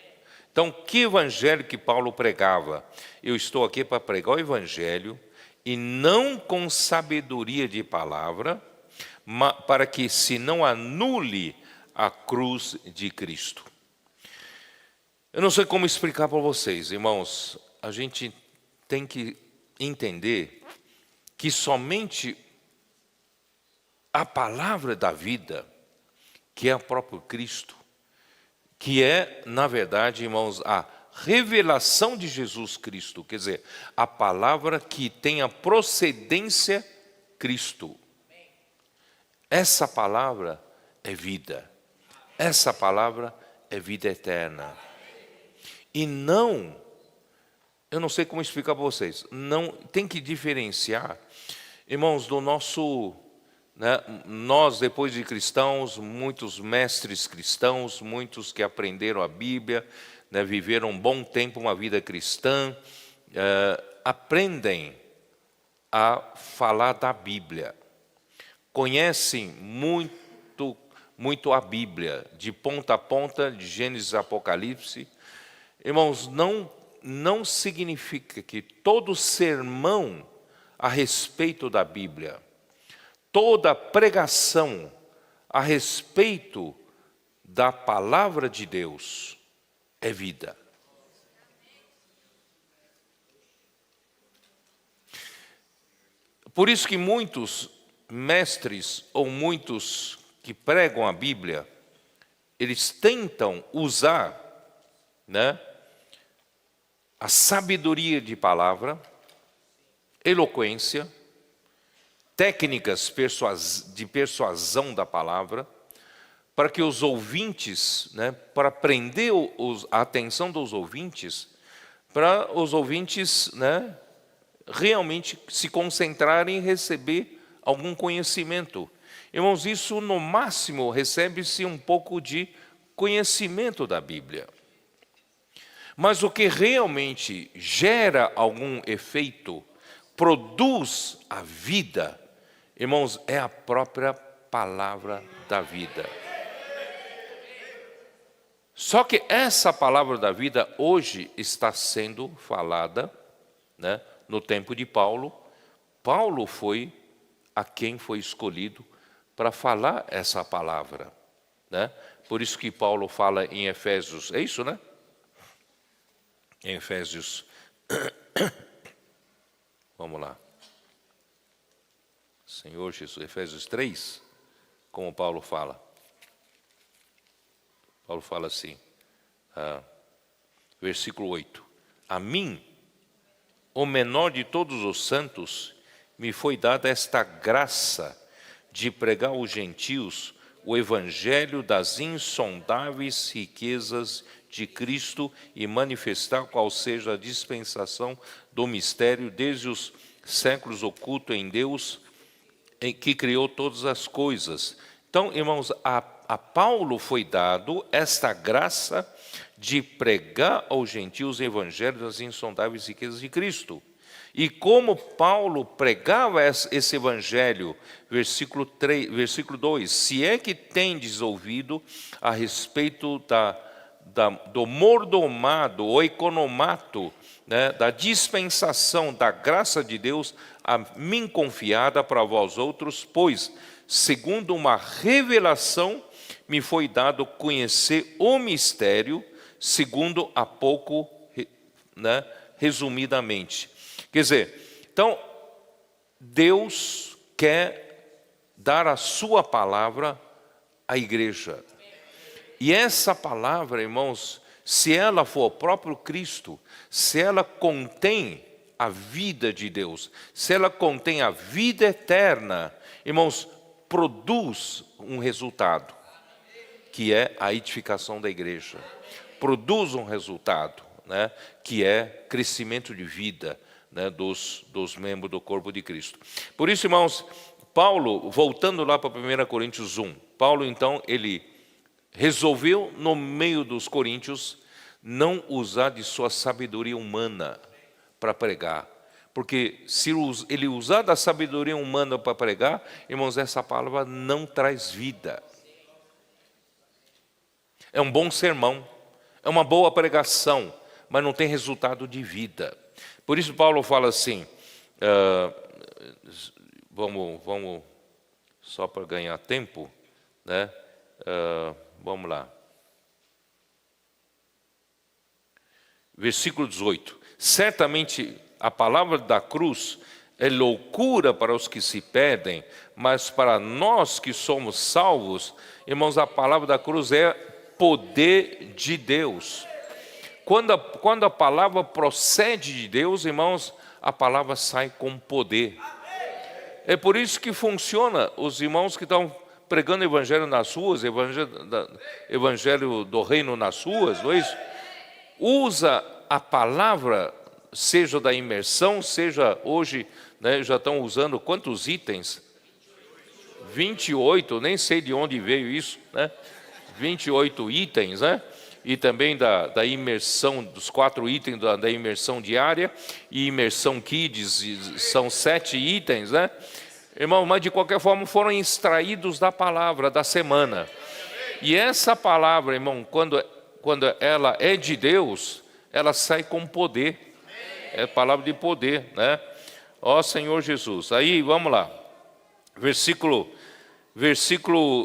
Então, que Evangelho que Paulo pregava? Eu estou aqui para pregar o Evangelho, e não com sabedoria de palavra, para que se não anule a cruz de Cristo. Eu não sei como explicar para vocês, irmãos. A gente tem que entender que somente a palavra da vida, que é o próprio Cristo, que é, na verdade, irmãos, a revelação de Jesus Cristo, quer dizer, a palavra que tem a procedência Cristo. Essa palavra é vida. Essa palavra é vida eterna. E não, eu não sei como explicar para vocês, não tem que diferenciar, irmãos, do nosso, né, nós depois de cristãos, muitos mestres cristãos, muitos que aprenderam a Bíblia, né, viveram um bom tempo uma vida cristã, aprendem a falar da Bíblia. Conhecem muito a Bíblia, de ponta a ponta, de Gênesis a Apocalipse. Irmãos, não significa que todo sermão a respeito da Bíblia, toda pregação a respeito da palavra de Deus é vida. Por isso que muitos mestres ou muitos que pregam a Bíblia, eles tentam usar, né, a sabedoria de palavra, eloquência, técnicas de persuasão da palavra, para que os ouvintes, né, para prender a atenção dos ouvintes, para os ouvintes, né, realmente se concentrarem em receber algum conhecimento. Irmãos, isso no máximo recebe-se um pouco de conhecimento da Bíblia. Mas o que realmente gera algum efeito, produz a vida, irmãos, é a própria palavra da vida. Só que essa palavra da vida hoje está sendo falada, né, no tempo de Paulo. Paulo foi a quem foi escolhido para falar essa palavra, né? Por isso que Paulo fala em Efésios, é isso, né? Em Efésios, vamos lá. Senhor Jesus, Efésios 3, como Paulo fala. Paulo fala assim, versículo 8. A mim, o menor de todos os santos, me foi dada esta graça de pregar aos gentios o evangelho das insondáveis riquezas de Cristo e manifestar qual seja a dispensação do mistério desde os séculos oculto em Deus, em que criou todas as coisas. Então, irmãos, a Paulo foi dado esta graça de pregar aos gentios o evangelho das insondáveis riquezas de Cristo. E como Paulo pregava esse evangelho, versículo 2, se é que tendes ouvido a respeito do mordomado ou economato, né, da dispensação da graça de Deus, a mim confiada para vós outros, pois, segundo uma revelação, me foi dado conhecer o mistério, segundo há pouco, né, resumidamente. Quer dizer, então, Deus quer dar a sua palavra à igreja. E essa palavra, irmãos, se ela for o próprio Cristo, se ela contém a vida de Deus, se ela contém a vida eterna, irmãos, produz um resultado, que é a edificação da igreja. Produz um resultado, né, que é crescimento de vida, né, dos membros do corpo de Cristo. Por isso, irmãos, Paulo, voltando lá para 1 Coríntios 1, Paulo, então, ele resolveu, no meio dos coríntios, não usar de sua sabedoria humana para pregar. Porque se ele usar da sabedoria humana para pregar, irmãos, essa palavra não traz vida. É um bom sermão, é uma boa pregação, mas não tem resultado de vida. Por isso Paulo fala assim, vamos só para ganhar tempo, né? Vamos lá. Versículo 18. Certamente a palavra da cruz é loucura para os que se perdem, mas para nós que somos salvos, irmãos, a palavra da cruz é poder de Deus. Quando a palavra procede de Deus, irmãos, a palavra sai com poder. É por isso que funciona os irmãos que estão pregando evangelho nas ruas, evangelho do reino nas ruas, não é isso? Usa a palavra, seja da imersão, seja hoje, né, já estão usando quantos itens? 28, nem sei de onde veio isso, né? 28 itens, né? e também da imersão, dos 4 itens da imersão diária, e imersão kids, são 7 itens, né? Irmão, mas de qualquer forma foram extraídos da palavra da semana. E essa palavra, irmão, quando ela é de Deus, ela sai com poder. É palavra de poder, né? Ó Senhor Jesus. Aí, vamos lá. Versículo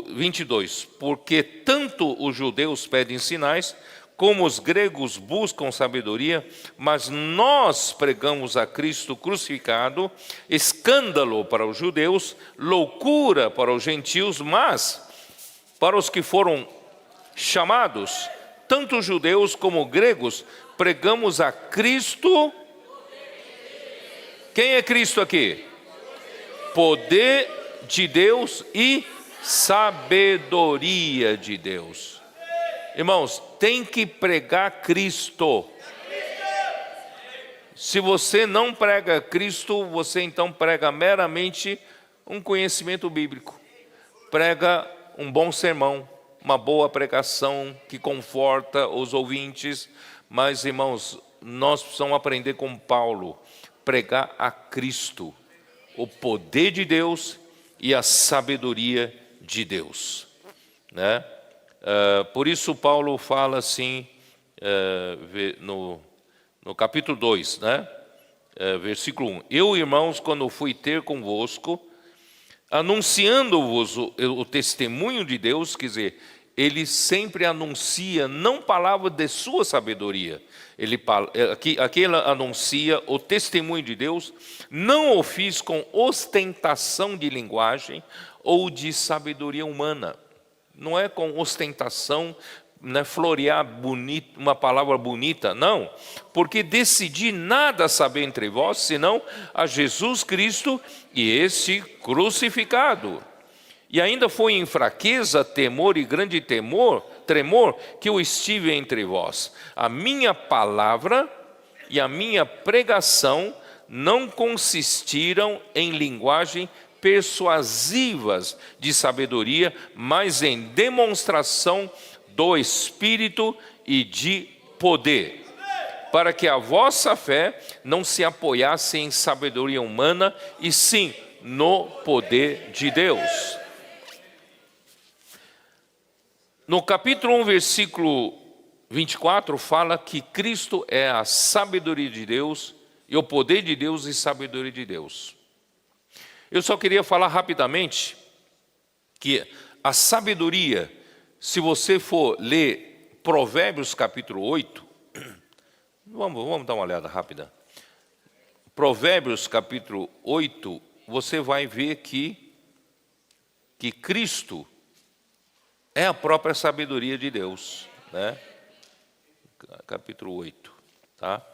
22. Porque tanto os judeus pedem sinais, como os gregos buscam sabedoria, mas nós pregamos a Cristo crucificado, escândalo para os judeus, loucura para os gentios, mas para os que foram chamados, tanto judeus como gregos, pregamos a Cristo. Quem é Cristo aqui? Poder de Deus e sabedoria de Deus. Irmãos, tem que pregar Cristo. Se você não prega Cristo, você então prega meramente um conhecimento bíblico. Prega um bom sermão, uma boa pregação que conforta os ouvintes. Mas, irmãos, nós precisamos aprender com Paulo, pregar a Cristo, o poder de Deus e a sabedoria de Deus, né? Por isso Paulo fala assim, no capítulo 2, né? Versículo 1. Eu, irmãos, quando fui ter convosco, anunciando-vos o testemunho de Deus, quer dizer, ele sempre anuncia, não palavra de sua sabedoria, aqui ele anuncia o testemunho de Deus, não o fiz com ostentação de linguagem ou de sabedoria humana. Não é com ostentação, né, florear bonito, uma palavra bonita, não. Porque decidi nada saber entre vós, senão a Jesus Cristo e este crucificado. E ainda foi em fraqueza, temor e grande tremor que eu estive entre vós. A minha palavra e a minha pregação não consistiram em linguagem persuasivas de sabedoria, mas em demonstração do Espírito e de poder, para que a vossa fé não se apoiasse em sabedoria humana, e sim no poder de Deus. No capítulo 1, versículo 24, fala que Cristo é a sabedoria de Deus, e o poder de Deus e sabedoria de Deus. Eu só queria falar rapidamente que a sabedoria, se você for ler Provérbios capítulo 8, vamos dar uma olhada rápida. Provérbios capítulo 8, você vai ver que Cristo é a própria sabedoria de Deus, né? Capítulo 8, tá?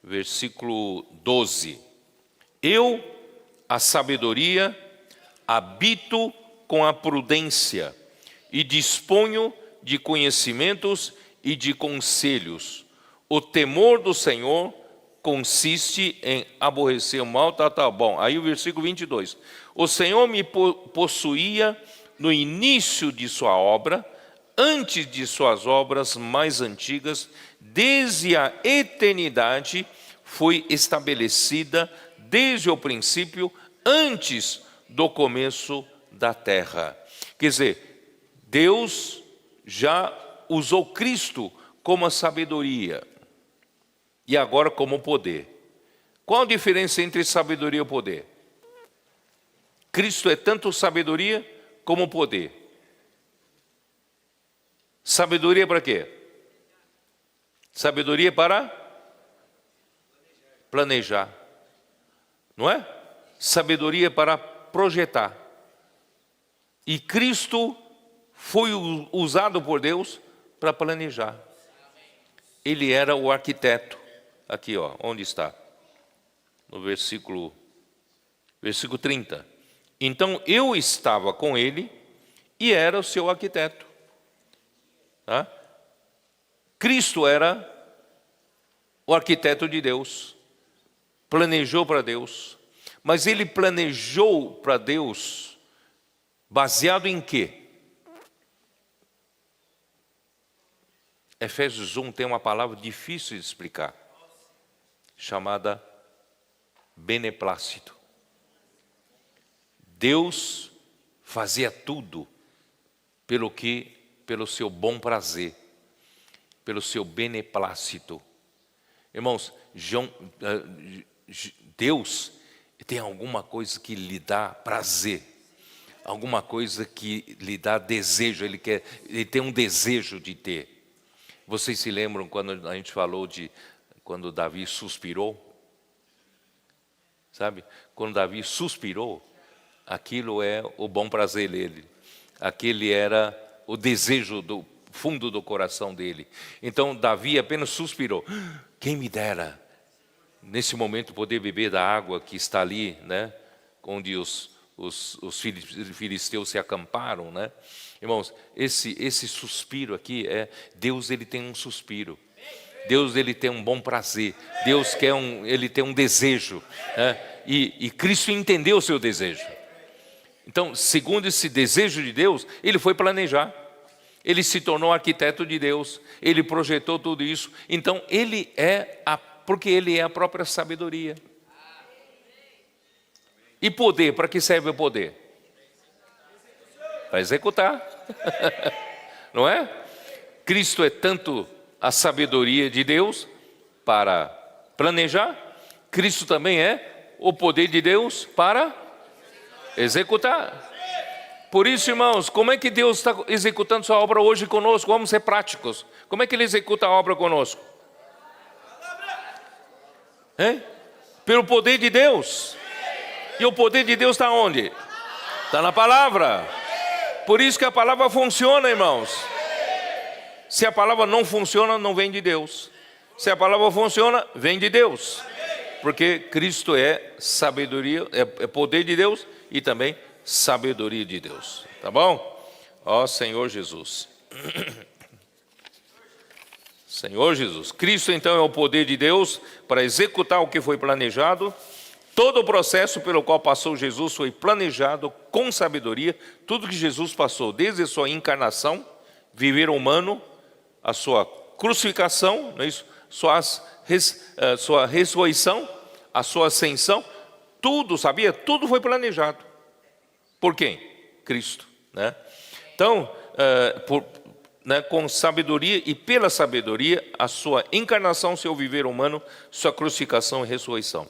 Versículo 12. Eu, a sabedoria, habito com a prudência e disponho de conhecimentos e de conselhos. O temor do Senhor consiste em aborrecer o mal, tá bom. Aí o versículo 22. O Senhor me possuía no início de sua obra, antes de suas obras mais antigas, desde a eternidade foi estabelecida, desde o princípio, antes do começo da terra. Quer dizer, Deus já usou Cristo como a sabedoria e agora como poder. Qual a diferença entre sabedoria e poder? Cristo é tanto sabedoria como poder. Sabedoria para quê? Sabedoria para planejar, não é? Sabedoria para projetar. E Cristo foi usado por Deus para planejar. Ele era o arquiteto. Aqui, ó, onde está? No versículo 30. Então eu estava com ele e era o seu arquiteto. Tá? Cristo era o arquiteto de Deus. Planejou para Deus. Mas ele planejou para Deus baseado em quê? Efésios 1 tem uma palavra difícil de explicar, chamada beneplácito. Deus fazia tudo pelo seu bom prazer, pelo seu beneplácito. Irmãos, Deus tem alguma coisa que lhe dá prazer, alguma coisa que lhe dá desejo, ele tem um desejo de ter. Vocês se lembram quando a gente falou de quando Davi suspirou? Sabe? Quando Davi suspirou, aquilo é o bom prazer dele. Aquele era o desejo do fundo do coração dele. Então Davi apenas suspirou. Quem me dera nesse momento poder beber da água que está ali, né? Onde os filisteus se acamparam, né? Irmãos, esse suspiro aqui Deus, ele tem um suspiro. Deus, ele tem um bom prazer. Deus ele tem um desejo, né? E Cristo entendeu o seu desejo. Então, segundo esse desejo de Deus, ele foi planejar. Ele se tornou arquiteto de Deus. Ele projetou tudo isso. Então, porque ele é a própria sabedoria. E poder, para que serve o poder? Para executar. Não é? Cristo é tanto a sabedoria de Deus para planejar. Cristo também é o poder de Deus para executar. Por isso, irmãos, como é que Deus está executando sua obra hoje conosco? Vamos ser práticos. Como é que Ele executa a obra conosco? Pelo poder de Deus. E o poder de Deus está onde? Está na palavra. Por isso que a palavra funciona, irmãos. Se a palavra não funciona, não vem de Deus. Se a palavra funciona, vem de Deus. Porque Cristo é sabedoria, é poder de Deus e também sabedoria de Deus. Tá bom? Ó Senhor Jesus. Senhor Jesus. Cristo então é o poder de Deus para executar o que foi planejado. Todo o processo pelo qual passou Jesus foi planejado com sabedoria. Tudo que Jesus passou, desde a sua encarnação, viver humano, a sua crucificação, não é isso? Sua ressurreição, a sua ascensão, tudo, sabia? Tudo foi planejado. Por quem? Cristo, né? Então, com sabedoria e pela sabedoria, a sua encarnação, seu viver humano, sua crucificação e ressurreição.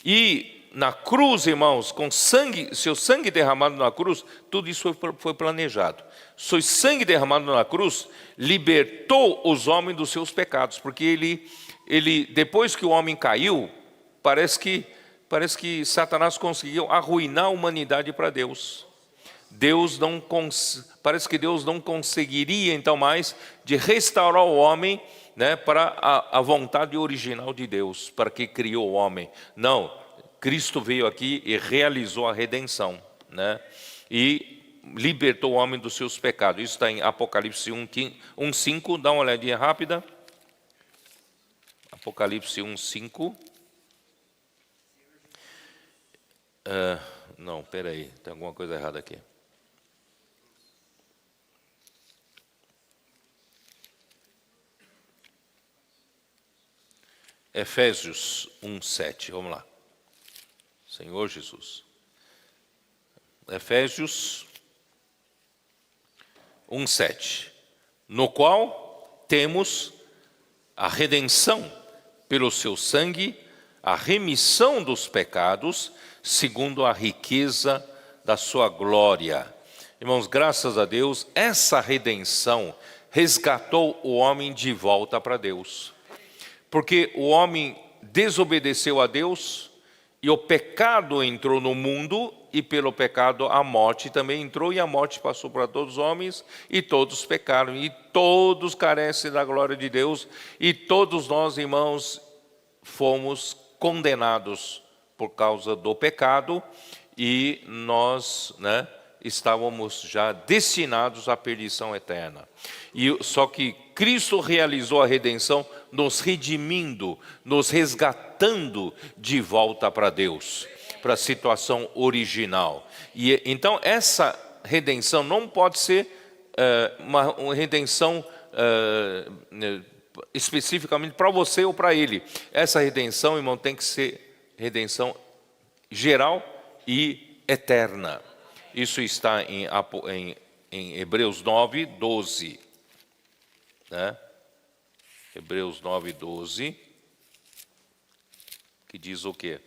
E na cruz, irmãos, com seu sangue derramado na cruz, tudo isso foi planejado. Seu sangue derramado na cruz libertou os homens dos seus pecados, porque ele depois que o homem caiu, parece que Satanás conseguiu arruinar a humanidade para Deus. Parece que Deus não conseguiria então mais de restaurar o homem, né, para a vontade original de Deus, para que criou o homem. Não, Cristo veio aqui e realizou a redenção, né, e libertou o homem dos seus pecados. Isso está em Apocalipse 1:5, dá uma olhadinha rápida. Apocalipse 1:5. Não, peraí, tem alguma coisa errada aqui. Efésios 1:7, vamos lá. Senhor Jesus. Efésios 1:7, no qual temos a redenção pelo seu sangue, a remissão dos pecados, segundo a riqueza da sua glória. Irmãos, graças a Deus, essa redenção resgatou o homem de volta para Deus. Porque o homem desobedeceu a Deus e o pecado entrou no mundo, e pelo pecado a morte também entrou, e a morte passou para todos os homens, e todos pecaram, e todos carecem da glória de Deus, e todos nós, irmãos, fomos condenados por causa do pecado, e nós, estávamos já destinados à perdição eterna. Só que Cristo realizou a redenção, nos redimindo, nos resgatando de volta para Deus, para a situação original. E então essa redenção não pode ser uma redenção especificamente para você ou para ele. Essa redenção, irmão, tem que ser redenção geral e eterna. Isso está em Hebreus 9, 12. Né? Hebreus 9, 12. Que diz o quê?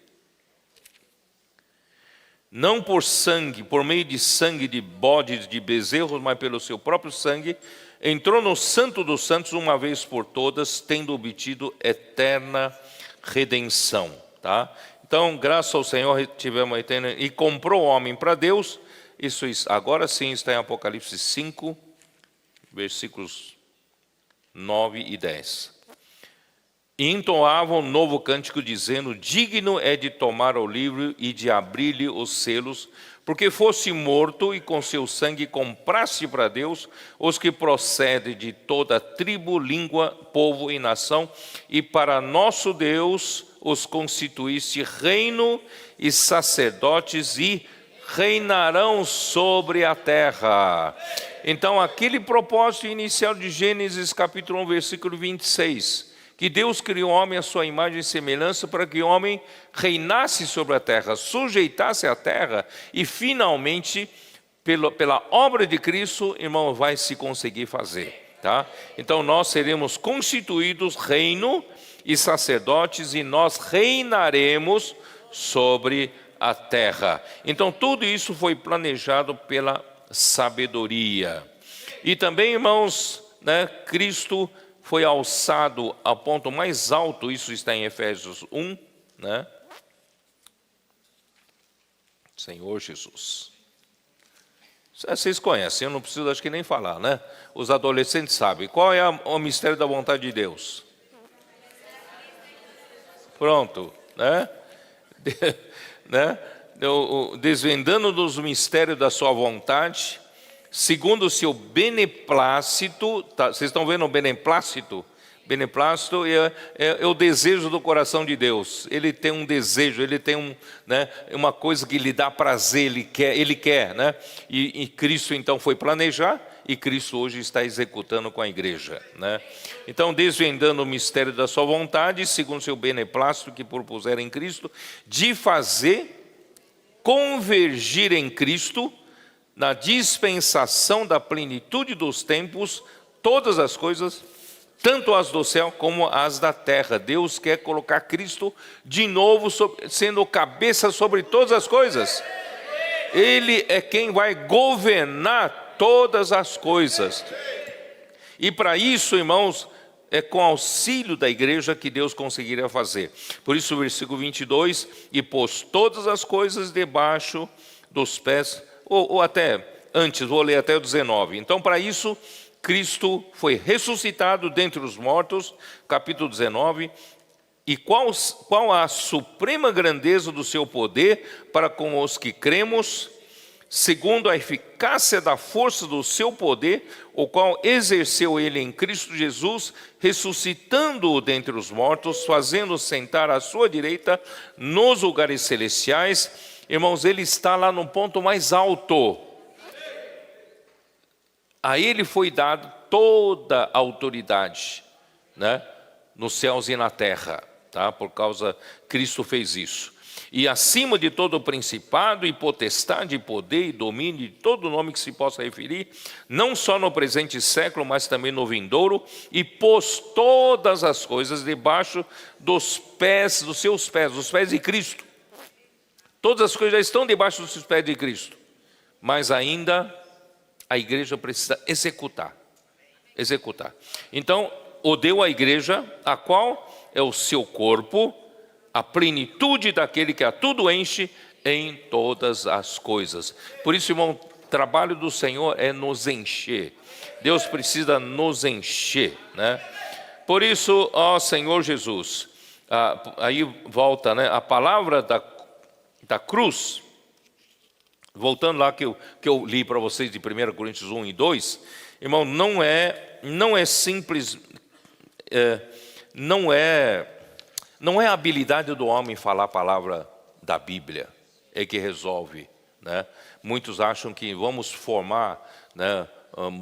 Não por sangue, por meio de sangue de bodes, de bezerros, mas pelo seu próprio sangue, entrou no Santo dos Santos uma vez por todas, tendo obtido eterna redenção. Tá? Então, graças ao Senhor, tivemos a eterna... E comprou o homem para Deus. Isso agora sim está em Apocalipse 5, versículos 9 e 10. E entoavam um novo cântico, dizendo: digno é de tomar o livro e de abrir-lhe os selos, porque fosse morto e com seu sangue compraste para Deus os que procedem de toda tribo, língua, povo e nação, e para nosso Deus os constituíste reino e sacerdotes, e reinarão sobre a terra. Então, aquele propósito inicial de Gênesis capítulo 1, versículo 26, que Deus criou o homem à sua imagem e semelhança para que o homem reinasse sobre a terra, sujeitasse a terra, e finalmente, pela obra de Cristo, irmão, vai se conseguir fazer. Tá? Então nós seremos constituídos reino e sacerdotes, e nós reinaremos sobre a terra. Então tudo isso foi planejado pela sabedoria. E também, irmãos, né, Cristo foi alçado ao ponto mais alto, isso está em Efésios 1, né? Senhor Jesus. Vocês conhecem, eu não preciso, acho que nem falar, né? Os adolescentes sabem. Qual é o mistério da vontade de Deus? Pronto, né? Né? Desvendando dos mistérios da sua vontade, segundo o seu beneplácito. Tá, vocês estão vendo o beneplácito? Beneplácito é o desejo do coração de Deus. Ele tem um desejo, ele tem uma coisa que lhe dá prazer, ele quer, né? E Cristo então foi planejar, e Cristo hoje está executando com a igreja, né? Então, desvendando o mistério da sua vontade, segundo o seu beneplácito que propuseram em Cristo, de fazer convergir em Cristo, na dispensação da plenitude dos tempos, todas as coisas, tanto as do céu como as da terra. Deus quer colocar Cristo de novo sendo cabeça sobre todas as coisas. Ele é quem vai governar todas as coisas. E para isso, irmãos, é com auxílio da igreja que Deus conseguiria fazer. Por isso o versículo 22, e pôs todas as coisas debaixo dos pés, ou até antes, vou ler até o 19. Então, para isso, Cristo foi ressuscitado dentre os mortos, capítulo 19, e qual a suprema grandeza do seu poder para com os que cremos, segundo a eficácia da força do seu poder, o qual exerceu ele em Cristo Jesus, ressuscitando-o dentre os mortos, fazendo-o sentar à sua direita nos lugares celestiais. Irmãos, ele está lá no ponto mais alto. A ele foi dada toda a autoridade, né, nos céus e na terra, tá? Por causa, Cristo fez isso. E acima de todo o principado e potestade, poder e domínio, de todo nome que se possa referir, não só no presente século, mas também no vindouro, e pôs todas as coisas debaixo dos seus pés, dos pés de Cristo. Todas as coisas já estão debaixo dos pés de Cristo, mas ainda a igreja precisa executar. Então, o deu à igreja, a qual é o seu corpo, a plenitude daquele que a tudo enche em todas as coisas. Por isso, irmão, o trabalho do Senhor é nos encher. Deus precisa nos encher, né? Por isso, ó Senhor Jesus, aí volta, né, a palavra da cruz. Voltando lá que eu li para vocês de 1 Coríntios 1 e 2, irmão, não é simples, não é a habilidade do homem falar a palavra da Bíblia, é que resolve, né? Muitos acham que vamos formar, né,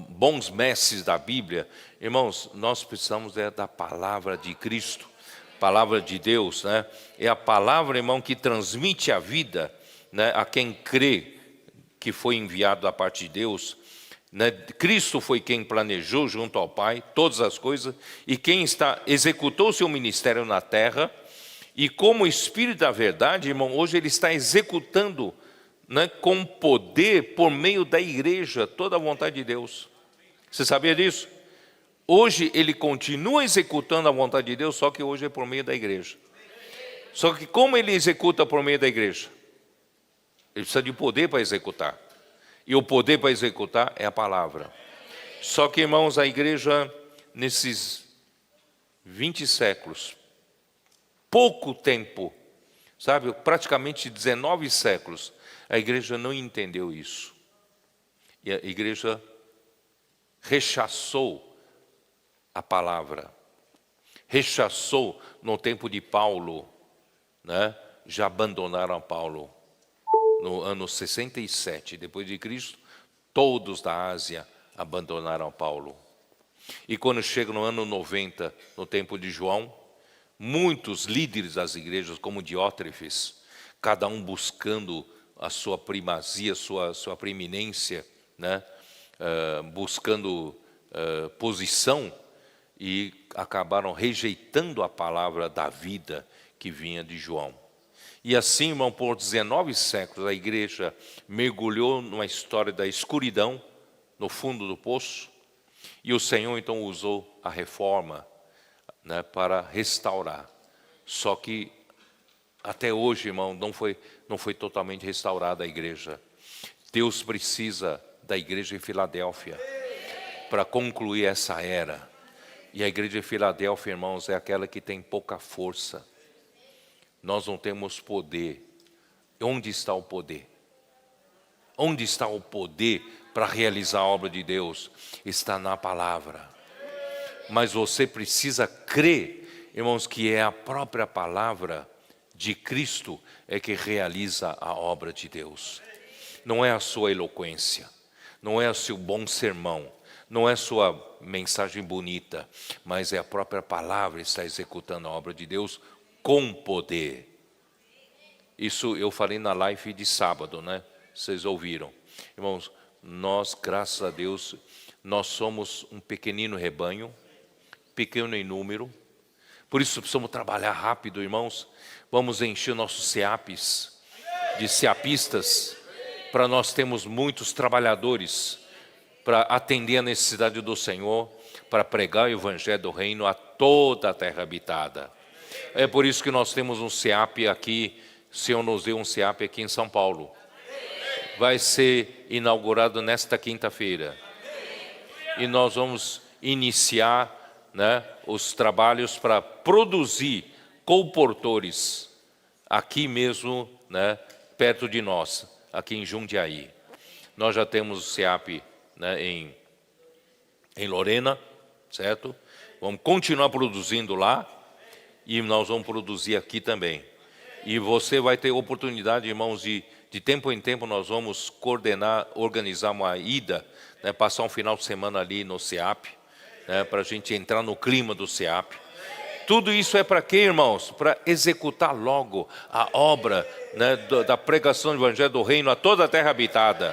bons mestres da Bíblia. Irmãos, nós precisamos da palavra de Cristo, palavra de Deus, né? É a palavra, irmão, que transmite a vida, né, a quem crê que foi enviado da parte de Deus, né? Cristo foi quem planejou junto ao Pai todas as coisas e quem executou seu ministério na terra, e como Espírito da verdade, irmão, hoje ele está executando, né, com poder por meio da igreja toda a vontade de Deus. Você sabia disso? Hoje ele continua executando a vontade de Deus, só que hoje é por meio da igreja. Só que como ele executa por meio da igreja? Ele precisa de poder para executar. E o poder para executar é a palavra. Só que, irmãos, a igreja, nesses 20 séculos, pouco tempo, sabe, praticamente 19 séculos, a igreja não entendeu isso. E a igreja rechaçou a palavra. Rechaçou no tempo de Paulo, né? Já abandonaram Paulo. No ano 67 depois de Cristo, todos da Ásia abandonaram Paulo. E quando chega no ano 90, no tempo de João, muitos líderes das igrejas, como Diótrefes, cada um buscando a sua primazia, sua preeminência, né? Buscando posição, e acabaram rejeitando a palavra da vida que vinha de João. E assim, irmão, por 19 séculos, a igreja mergulhou numa história da escuridão, no fundo do poço, e o Senhor então usou a reforma, né, para restaurar. Só que até hoje, irmão, não foi totalmente restaurada a igreja. Deus precisa da igreja em Filadélfia para concluir essa era. E a igreja de Filadélfia, irmãos, é aquela que tem pouca força. Nós não temos poder. Onde está o poder? Onde está o poder para realizar a obra de Deus? Está na palavra. Mas você precisa crer, irmãos, que é a própria palavra de Cristo é que realiza a obra de Deus. Não é a sua eloquência, não é o seu bom sermão, não é a sua mensagem bonita, mas é a própria palavra que está executando a obra de Deus com poder. Isso eu falei na live de sábado, né? Vocês ouviram. Irmãos, nós, graças a Deus, nós somos um pequenino rebanho, pequeno em número. Por isso precisamos trabalhar rápido, irmãos. Vamos encher nossos CEAPs de CEAPistas, para nós termos muitos trabalhadores para atender a necessidade do Senhor, para pregar o evangelho do reino a toda a terra habitada. É por isso que nós temos um CEAP aqui, o Senhor nos deu um CEAP aqui em São Paulo. Vai ser inaugurado nesta quinta-feira. E nós vamos iniciar, né, os trabalhos para produzir colportores aqui mesmo, né, perto de nós, aqui em Jundiaí. Nós já temos o CEAP, né, em Lorena, certo? Vamos continuar produzindo lá. E nós vamos produzir aqui também. E você vai ter oportunidade, irmãos, de tempo em tempo nós vamos organizar uma ida, né, passar um final de semana ali no CEAP, né, para a gente entrar no clima do CEAP. Tudo isso é para quê, irmãos? Para executar logo a obra, né, da pregação do evangelho do reino a toda a terra habitada.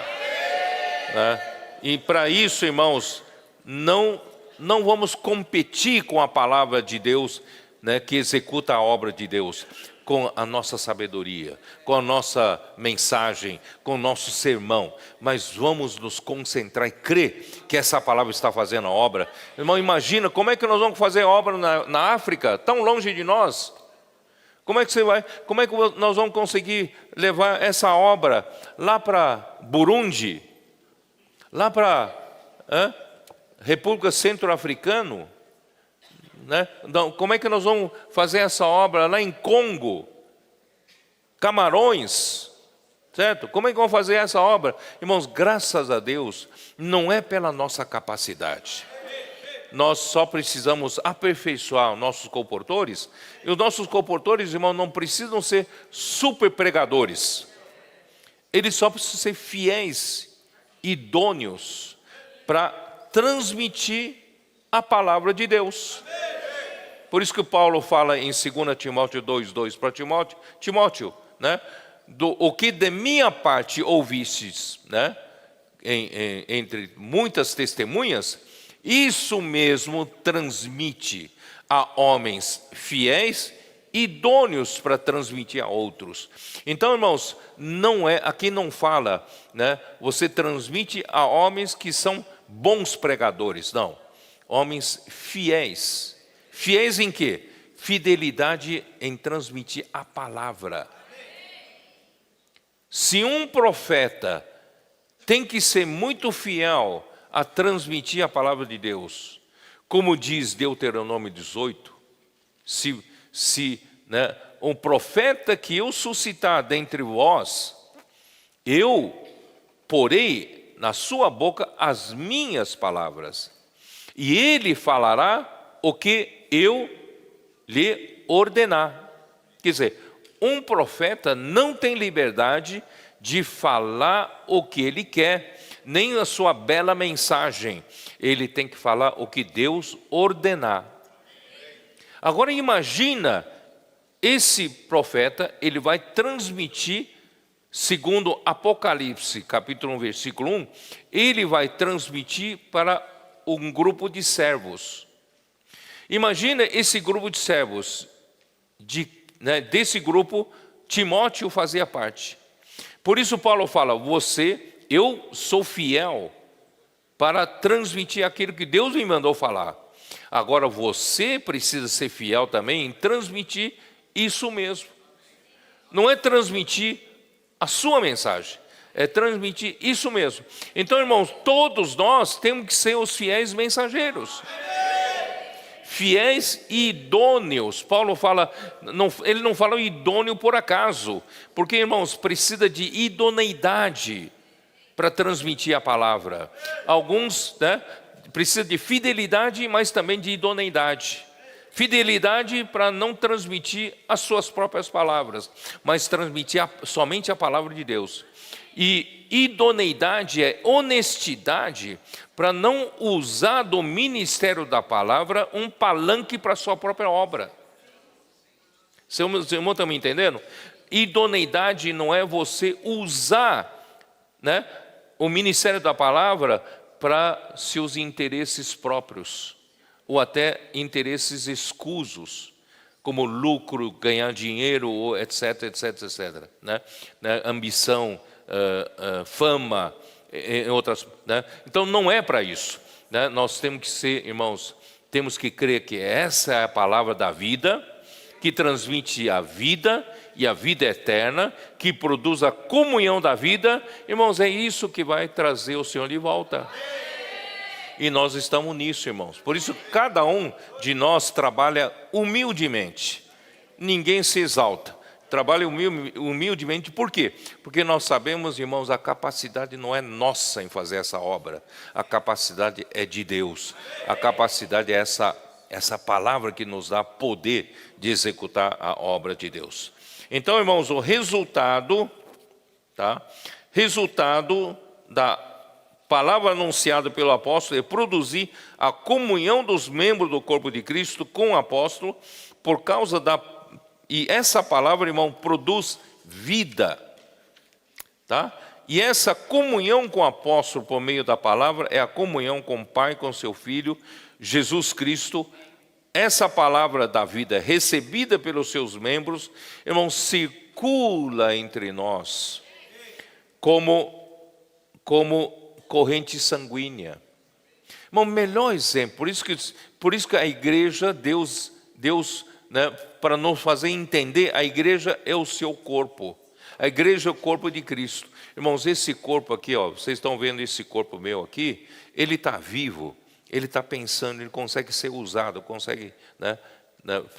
Né? E para isso, irmãos, não vamos competir com a palavra de Deus, né, que executa a obra de Deus, com a nossa sabedoria, com a nossa mensagem, com o nosso sermão, mas vamos nos concentrar e crer que essa palavra está fazendo a obra. Irmão, imagina como é que nós vamos fazer a obra na África, tão longe de nós. Como é que nós vamos conseguir levar essa obra lá para Burundi, lá para República Centro-Africana? Né? Então, como é que nós vamos fazer essa obra lá em Congo, Camarões, certo? Como é que vamos fazer essa obra? Irmãos, graças a Deus, não é pela nossa capacidade. Nós só precisamos aperfeiçoar os nossos colportores. E os nossos colportores, irmãos, não precisam ser super pregadores. Eles só precisam ser fiéis, idôneos, para transmitir a palavra de Deus. Por isso que Paulo fala em 2 Timóteo 2:2 para Timóteo, Timóteo, né? O que de minha parte ouvistes, né? Entre muitas testemunhas, isso mesmo transmite a homens fiéis, idôneos para transmitir a outros. Então, irmãos, aqui não fala, né? Você transmite a homens que são bons pregadores, não. Homens fiéis. Fiéis em quê? Fidelidade em transmitir a palavra. Se um profeta tem que ser muito fiel a transmitir a palavra de Deus, como diz Deuteronômio 18, né, um profeta que eu suscitar dentre vós, eu porei na sua boca as minhas palavras, e ele falará o que eu lhe ordenar. Quer dizer, um profeta não tem liberdade de falar o que ele quer, nem a sua bela mensagem. Ele tem que falar o que Deus ordenar. Agora imagina, esse profeta, ele vai transmitir, segundo Apocalipse, capítulo 1, versículo 1, ele vai transmitir para um grupo de servos. Imagina esse grupo de servos, desse grupo, Timóteo fazia parte. Por isso Paulo fala, eu sou fiel para transmitir aquilo que Deus me mandou falar. Agora você precisa ser fiel também em transmitir isso mesmo. Não é transmitir a sua mensagem, é transmitir isso mesmo. Então, irmãos, todos nós temos que ser os fiéis mensageiros. Fiéis e idôneos. Paulo fala, ele não fala idôneo por acaso, porque, irmãos, precisa de idoneidade para transmitir a palavra. Alguns, né, precisa de fidelidade, mas também de idoneidade. Fidelidade para não transmitir as suas próprias palavras, mas transmitir somente a palavra de Deus. E idoneidade é honestidade para não usar do ministério da palavra um palanque para a sua própria obra. Seus irmãos estão me entendendo? Idoneidade não é você usar, né, o ministério da palavra para seus interesses próprios, ou até interesses escusos, como lucro, ganhar dinheiro, etc, etc, etc. Né? Ambição, fama, outras, né? Então não é para isso, né? Nós temos que ser, irmãos, temos que crer que essa é a palavra da vida, que transmite a vida e a vida eterna, que produz a comunhão da vida. Irmãos, é isso que vai trazer o Senhor de volta. E nós estamos nisso, irmãos. Por isso cada um de nós trabalha humildemente. Ninguém se exalta. Trabalha humildemente, por quê? Porque nós sabemos, irmãos, a capacidade não é nossa em fazer essa obra. A capacidade é de Deus. A capacidade é essa palavra que nos dá poder de executar a obra de Deus. Então, irmãos, o resultado, tá? Resultado da palavra anunciada pelo apóstolo é produzir a comunhão dos membros do corpo de Cristo com o apóstolo, por causa e essa palavra, irmão, produz vida, tá? E essa comunhão com o apóstolo por meio da palavra é a comunhão com o Pai, com seu Filho, Jesus Cristo. Essa palavra da vida recebida pelos seus membros, irmão, circula entre nós como corrente sanguínea. Irmão, melhor exemplo, por isso que a igreja, Deus, né, para nos fazer entender, a igreja é o seu corpo. A igreja é o corpo de Cristo. Irmãos, esse corpo aqui, ó, vocês estão vendo esse corpo meu aqui, ele está vivo, ele está pensando, ele consegue ser usado, consegue, né,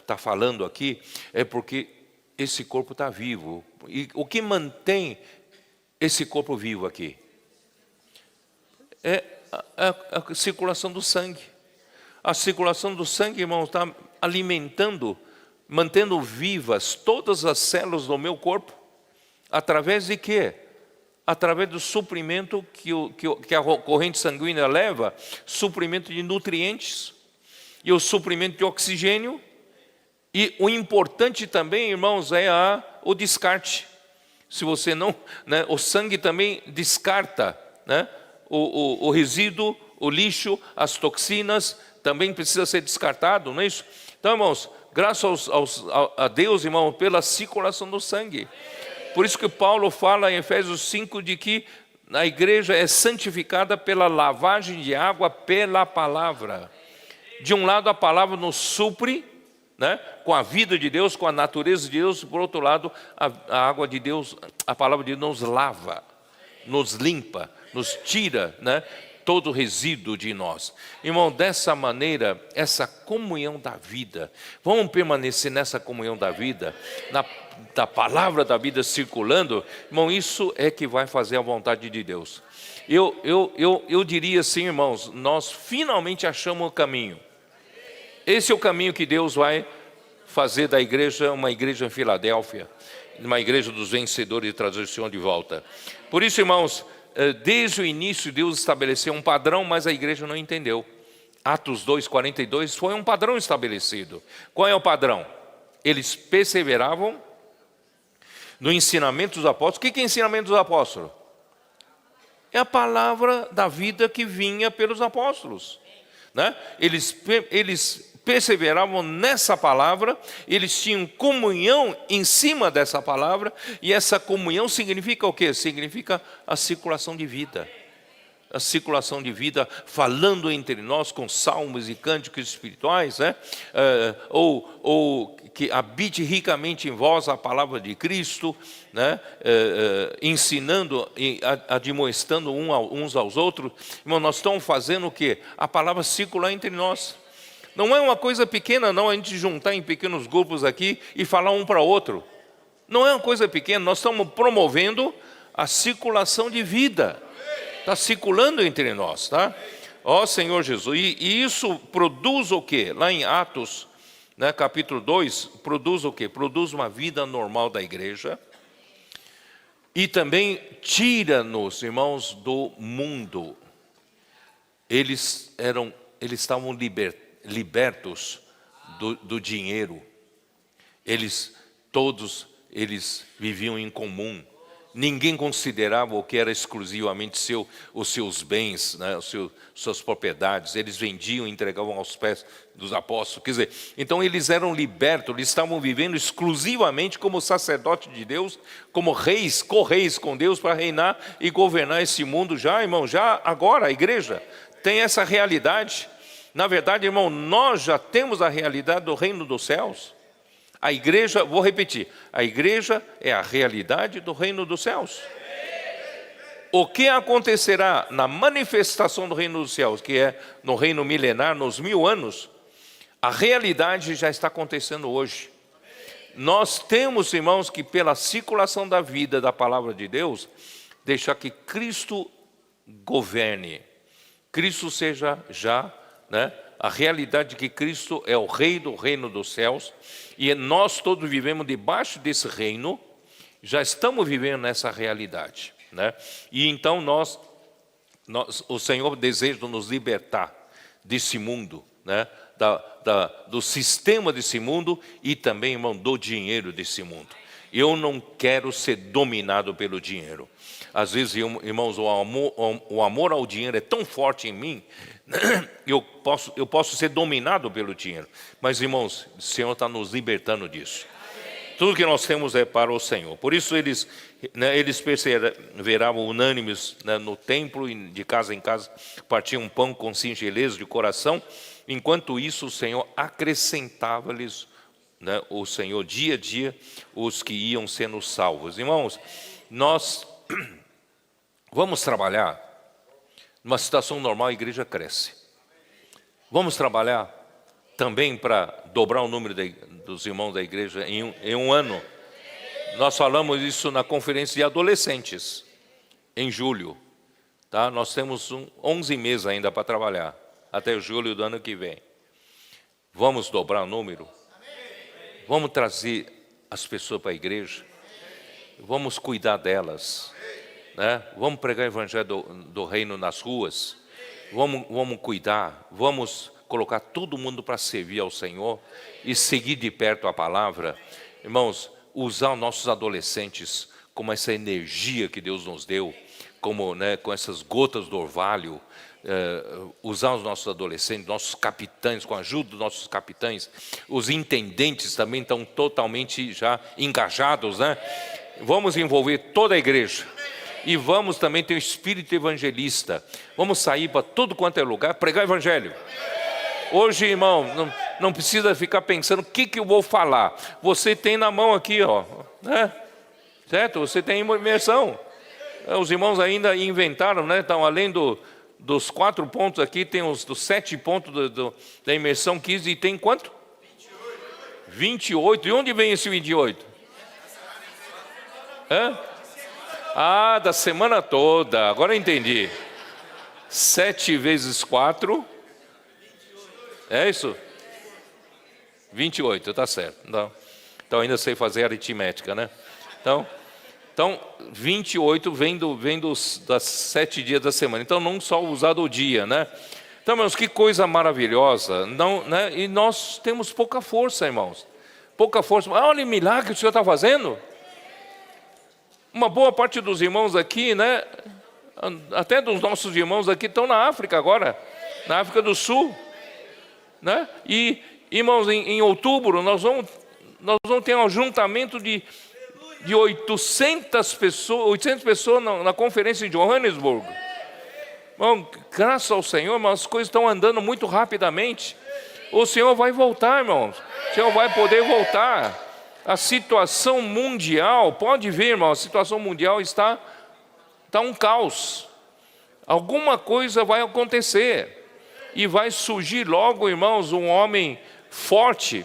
tá falando aqui, é porque esse corpo está vivo. E o que mantém esse corpo vivo aqui? É a circulação do sangue. A circulação do sangue, irmão, está alimentando, mantendo vivas todas as células do meu corpo. Através de quê? através do suprimento que a corrente sanguínea leva, suprimento de nutrientes e o suprimento de oxigênio. E o importante também, irmãos, é o descarte. Se você não, né, o sangue também descarta, né, o resíduo, o lixo, as toxinas, também precisa ser descartado, não é isso? Então, irmãos, graças a Deus, irmão, pela circulação do sangue. Por isso que Paulo fala em Efésios 5 de que a igreja é santificada pela lavagem de água pela palavra. De um lado, a palavra nos supre, né, com a vida de Deus, com a natureza de Deus. Por outro lado, a água de Deus, a palavra de Deus nos lava, nos limpa, nos tira, né, todo o resíduo de nós. Irmão, dessa maneira, essa comunhão da vida, vamos permanecer nessa comunhão da vida, da palavra da vida circulando, irmão, isso é que vai fazer a vontade de Deus. Eu diria assim, irmãos, nós finalmente achamos o caminho. Esse é o caminho que Deus vai fazer da igreja uma igreja em Filadélfia, uma igreja dos vencedores e trazer o Senhor de volta. Por isso, irmãos, desde o início Deus estabeleceu um padrão, mas a igreja não entendeu. Atos 2:42 foi um padrão estabelecido. Qual é o padrão? Eles perseveravam no ensinamento dos apóstolos. O que é ensinamento dos apóstolos? É a palavra da vida que vinha pelos apóstolos, né? Eles perseveravam nessa palavra, eles tinham comunhão em cima dessa palavra, e essa comunhão significa o quê? Significa a circulação de vida. A circulação de vida, falando entre nós com salmos e cânticos espirituais, né? Ou que habite ricamente em vós a palavra de Cristo, né? Ensinando e admoestando uns aos outros. Irmão, nós estamos fazendo o quê? A palavra circular entre nós. Não é uma coisa pequena, não, a gente juntar em pequenos grupos aqui e falar um para o outro. Não é uma coisa pequena, nós estamos promovendo a circulação de vida. Está circulando entre nós, tá? Ó Senhor Jesus, e isso produz o quê? Lá em Atos, né, capítulo 2, produz o quê? Produz uma vida normal da igreja. E também tira-nos, irmãos, do mundo. Eles estavam libertos do dinheiro. Todos eles viviam em comum. Ninguém considerava o que era exclusivamente os seus bens, né, suas propriedades. Eles vendiam e entregavam aos pés dos apóstolos. Quer dizer, então eles eram libertos, eles estavam vivendo exclusivamente como sacerdote de Deus, como reis, co-reis com Deus para reinar e governar esse mundo. Já, irmão, já agora a igreja tem essa realidade. Na verdade, irmão, nós já temos a realidade do reino dos céus. A igreja, vou repetir, a igreja é a realidade do reino dos céus. O que acontecerá na manifestação do reino dos céus, que é no reino milenar, nos 1000 anos, a realidade já está acontecendo hoje. Nós temos, irmãos, que pela circulação da vida da palavra de Deus, deixar que Cristo governe. Cristo seja já, né, a realidade de que Cristo é o rei do reino dos céus, e nós todos vivemos debaixo desse reino, já estamos vivendo nessa realidade, né? E então o Senhor deseja nos libertar desse mundo, né? Do sistema desse mundo e também, irmão, do dinheiro desse mundo. Eu não quero ser dominado pelo dinheiro. Às vezes, irmãos, o amor ao dinheiro é tão forte em mim, eu posso ser dominado pelo dinheiro. Mas, irmãos, o Senhor está nos libertando disso. Tudo que nós temos é para o Senhor. Por isso eles perseveravam unânimes, né, no templo e de casa em casa, partiam pão com singeleza de coração. Enquanto isso, o Senhor acrescentava-lhes, né, o Senhor dia a dia os que iam sendo salvos. Irmãos, nós vamos trabalhar numa situação normal, a igreja cresce. Vamos trabalhar também para dobrar o número dos irmãos da igreja em um ano. Nós falamos isso na conferência de adolescentes, em julho. Tá? Nós temos 11 meses ainda para trabalhar, até julho do ano que vem. Vamos dobrar o número? Vamos trazer as pessoas para a igreja? Vamos cuidar delas. né? Vamos pregar o evangelho do reino nas ruas, vamos cuidar, vamos colocar todo mundo para servir ao Senhor e seguir de perto a palavra. Irmãos, usar os nossos adolescentes como essa energia que Deus nos deu, como, né, com essas gotas do orvalho, usar os nossos adolescentes, nossos capitães, com a ajuda dos nossos capitães, os intendentes também estão totalmente já engajados, né? Vamos envolver toda a igreja. E vamos também ter um espírito evangelista. Vamos sair para tudo quanto é lugar, pregar o evangelho. Hoje, irmão, não precisa ficar pensando o que eu vou falar. Você tem na mão aqui, ó, né? Certo? Você tem imersão. Os irmãos ainda inventaram, né? Então, além dos 4 pontos aqui, tem dos 7 pontos da imersão 15, e tem quanto? 28. E onde vem esse 28? Ah, da semana toda. Agora eu entendi. 7 vezes 4. É isso? 28, tá certo. Então ainda sei fazer aritmética, né? Então 28 vem dos 7 dias da semana. Então não só usar do dia, né? Então, irmãos, que coisa maravilhosa. Não, né? E nós temos pouca força, irmãos. Pouca força. Olha o milagre que o Senhor está fazendo. Uma boa parte dos irmãos aqui, né? Até dos nossos irmãos aqui estão na África agora. Na África do Sul. Né? E, irmãos, em outubro nós vamos ter um ajuntamento de 800 pessoas na conferência de Johannesburg. Bom, graças ao Senhor, irmãos, as coisas estão andando muito rapidamente. O Senhor vai voltar, irmãos. O Senhor vai poder voltar. A situação mundial, pode ver, irmão, a situação mundial está um caos. Alguma coisa vai acontecer. E vai surgir logo, irmãos, um homem forte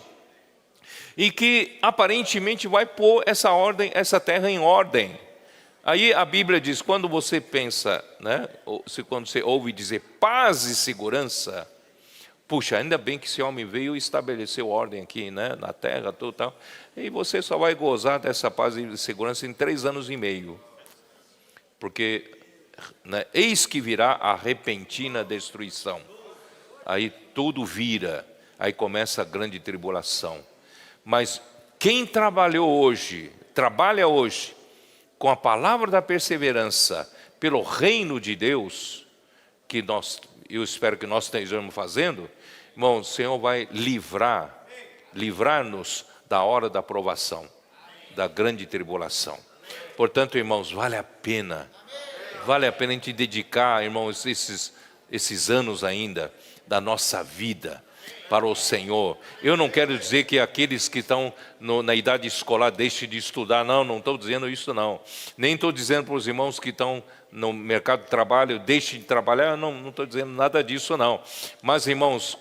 e que aparentemente vai pôr essa terra em ordem. Aí a Bíblia diz, quando você pensa, né, quando você ouve dizer paz e segurança, puxa, ainda bem que esse homem veio e estabeleceu ordem aqui, né, na terra, tudo tal. E você só vai gozar dessa paz e segurança em 3 anos e meio. Porque, né, eis que virá a repentina destruição. Aí tudo vira, aí começa a grande tribulação. Mas quem trabalha hoje com a palavra da perseverança, pelo reino de Deus, que eu espero que nós estejamos fazendo, irmão, o Senhor vai livrar-nos da hora da provação, da grande tribulação. Portanto, irmãos, vale a pena a gente dedicar, irmãos, esses anos ainda da nossa vida para o Senhor. Eu não quero dizer que aqueles que estão na idade escolar deixem de estudar, não estou dizendo isso não. Nem estou dizendo para os irmãos que estão no mercado de trabalho, deixem de trabalhar, não estou dizendo nada disso não. Mas, irmãos,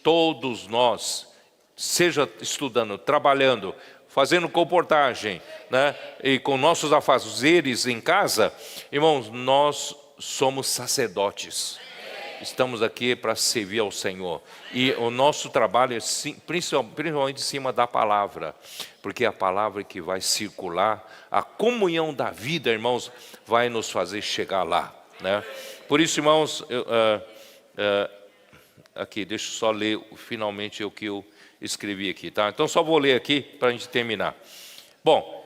todos nós, seja estudando, trabalhando, fazendo comportagem, né, e com nossos afazeres em casa, irmãos, nós somos sacerdotes. Estamos aqui para servir ao Senhor. E o nosso trabalho é principalmente em cima da palavra. Porque é a palavra que vai circular. A comunhão da vida, irmãos, vai nos fazer chegar lá, né? Por isso, irmãos, aqui, deixa eu só ler finalmente o que eu escrevi aqui, tá? Então só vou ler aqui para a gente terminar. Bom,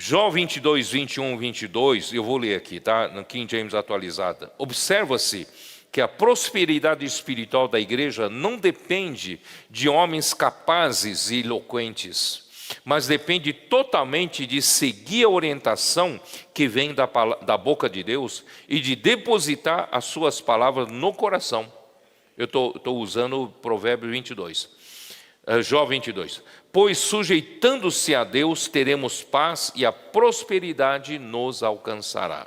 Jó 22, 21, 22, eu vou ler aqui, tá? No King James atualizada. Observa-se que a prosperidade espiritual da igreja não depende de homens capazes e eloquentes, mas depende totalmente de seguir a orientação que vem da boca de Deus e de depositar as suas palavras no coração. Eu estou usando o Provérbio 22, Jó 22. Pois sujeitando-se a Deus, teremos paz e a prosperidade nos alcançará.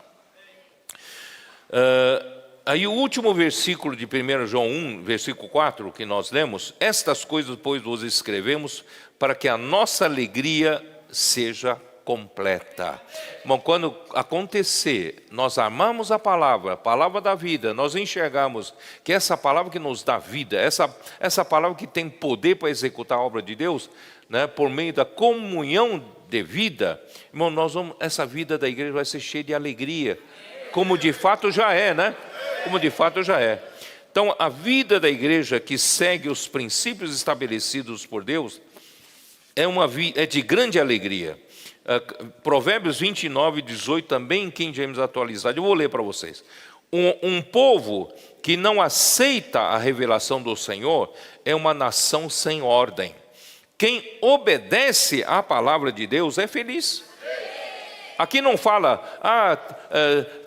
Aí o último versículo de 1 João 1, versículo 4, que nós lemos: estas coisas, pois, vos escrevemos, para que a nossa alegria seja completa. Bom, quando acontecer, nós amamos a palavra da vida, nós enxergamos que essa palavra que nos dá vida, essa palavra que tem poder para executar a obra de Deus, né, por meio da comunhão de vida, irmão, essa vida da igreja vai ser cheia de alegria, como de fato já é, né? Como de fato já é. Então, a vida da igreja que segue os princípios estabelecidos por Deus é de grande alegria. Provérbios 29, 18, também em King James atualizado, eu vou ler para vocês. Um povo que não aceita a revelação do Senhor é uma nação sem ordem. Quem obedece à palavra de Deus é feliz. Aqui não fala,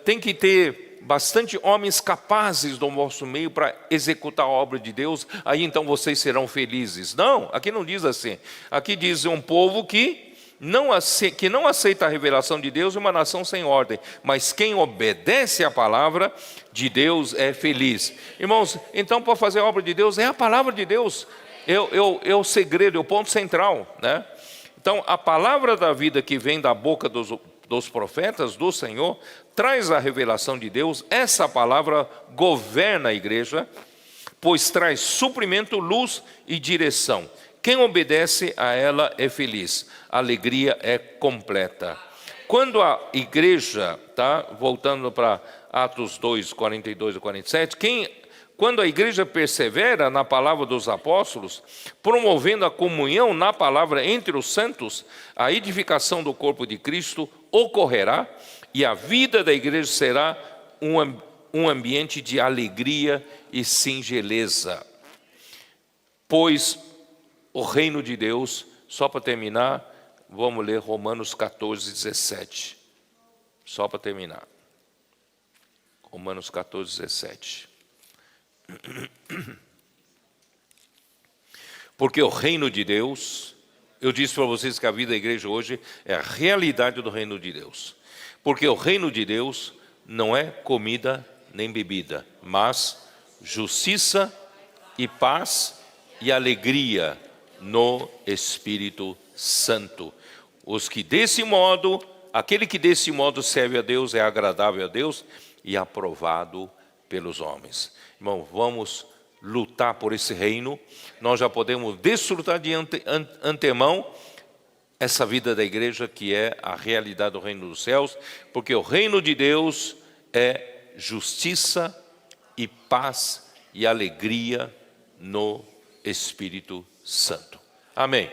tem que ter bastante homens capazes do nosso meio para executar a obra de Deus, aí então vocês serão felizes. Não, aqui não diz assim. Aqui diz um povo que não aceita a revelação de Deus, é uma nação sem ordem. Mas quem obedece à palavra de Deus é feliz. Irmãos, então para fazer a obra de Deus é a palavra de Deus. É o segredo, é o ponto central, né? Então, a palavra da vida que vem da boca dos profetas do Senhor traz a revelação de Deus. Essa palavra governa a igreja, pois traz suprimento, luz e direção. Quem obedece a ela é feliz, a alegria é completa. Quando a igreja, voltando para Atos 2, 42 e 47, quando a igreja persevera na palavra dos apóstolos, promovendo a comunhão na palavra entre os santos, a edificação do corpo de Cristo ocorrerá e a vida da igreja será um ambiente de alegria e singeleza. Pois o reino de Deus, só para terminar, vamos ler Romanos 14, 17. Só para terminar. Romanos 14, 17. Porque o reino de Deus, eu disse para vocês que a vida da igreja hoje é a realidade do reino de Deus. Porque o reino de Deus não é comida nem bebida, mas justiça e paz e alegria no Espírito Santo. Aquele que desse modo serve a Deus é agradável a Deus e aprovado pelos homens. Irmão, vamos lutar por esse reino. Nós já podemos desfrutar de antemão essa vida da igreja que é a realidade do reino dos céus, porque o reino de Deus é justiça e paz e alegria no Espírito Santo. Amém.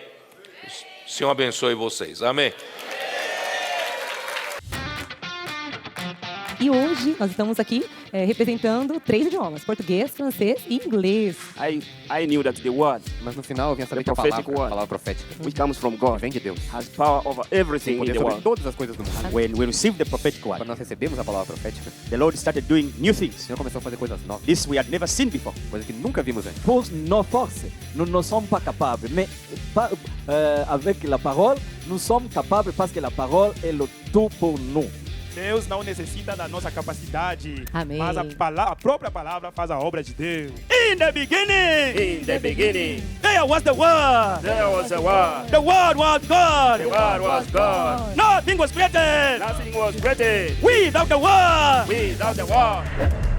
O Senhor abençoe vocês. Amém. E hoje nós estamos aqui representando 3 idiomas, português, francês e inglês. I knew that the word, Mas no final eu vinha saber The que a prophetic palavra word. profética, which comes from God, vem de Deus. has power over everything in Poder the sobre world. todas as coisas do mundo. When we received the prophetic Quando word, nós recebemos a palavra profética, the Lord started doing new o things. Senhor começou a fazer coisas novas, This we had never seen before. coisas que nunca vimos antes. Pour nos forces, nous ne sommes pas capables, mais avec la parole, nous sommes capables parce que la parole est le tout pour nous. Deus não necessita da nossa capacidade, Amém. mas a própria palavra faz a obra de Deus. In the beginning, There was the word. there was a word. The word was God. The word was God. Nothing was created Nothing was created without the word. without the word.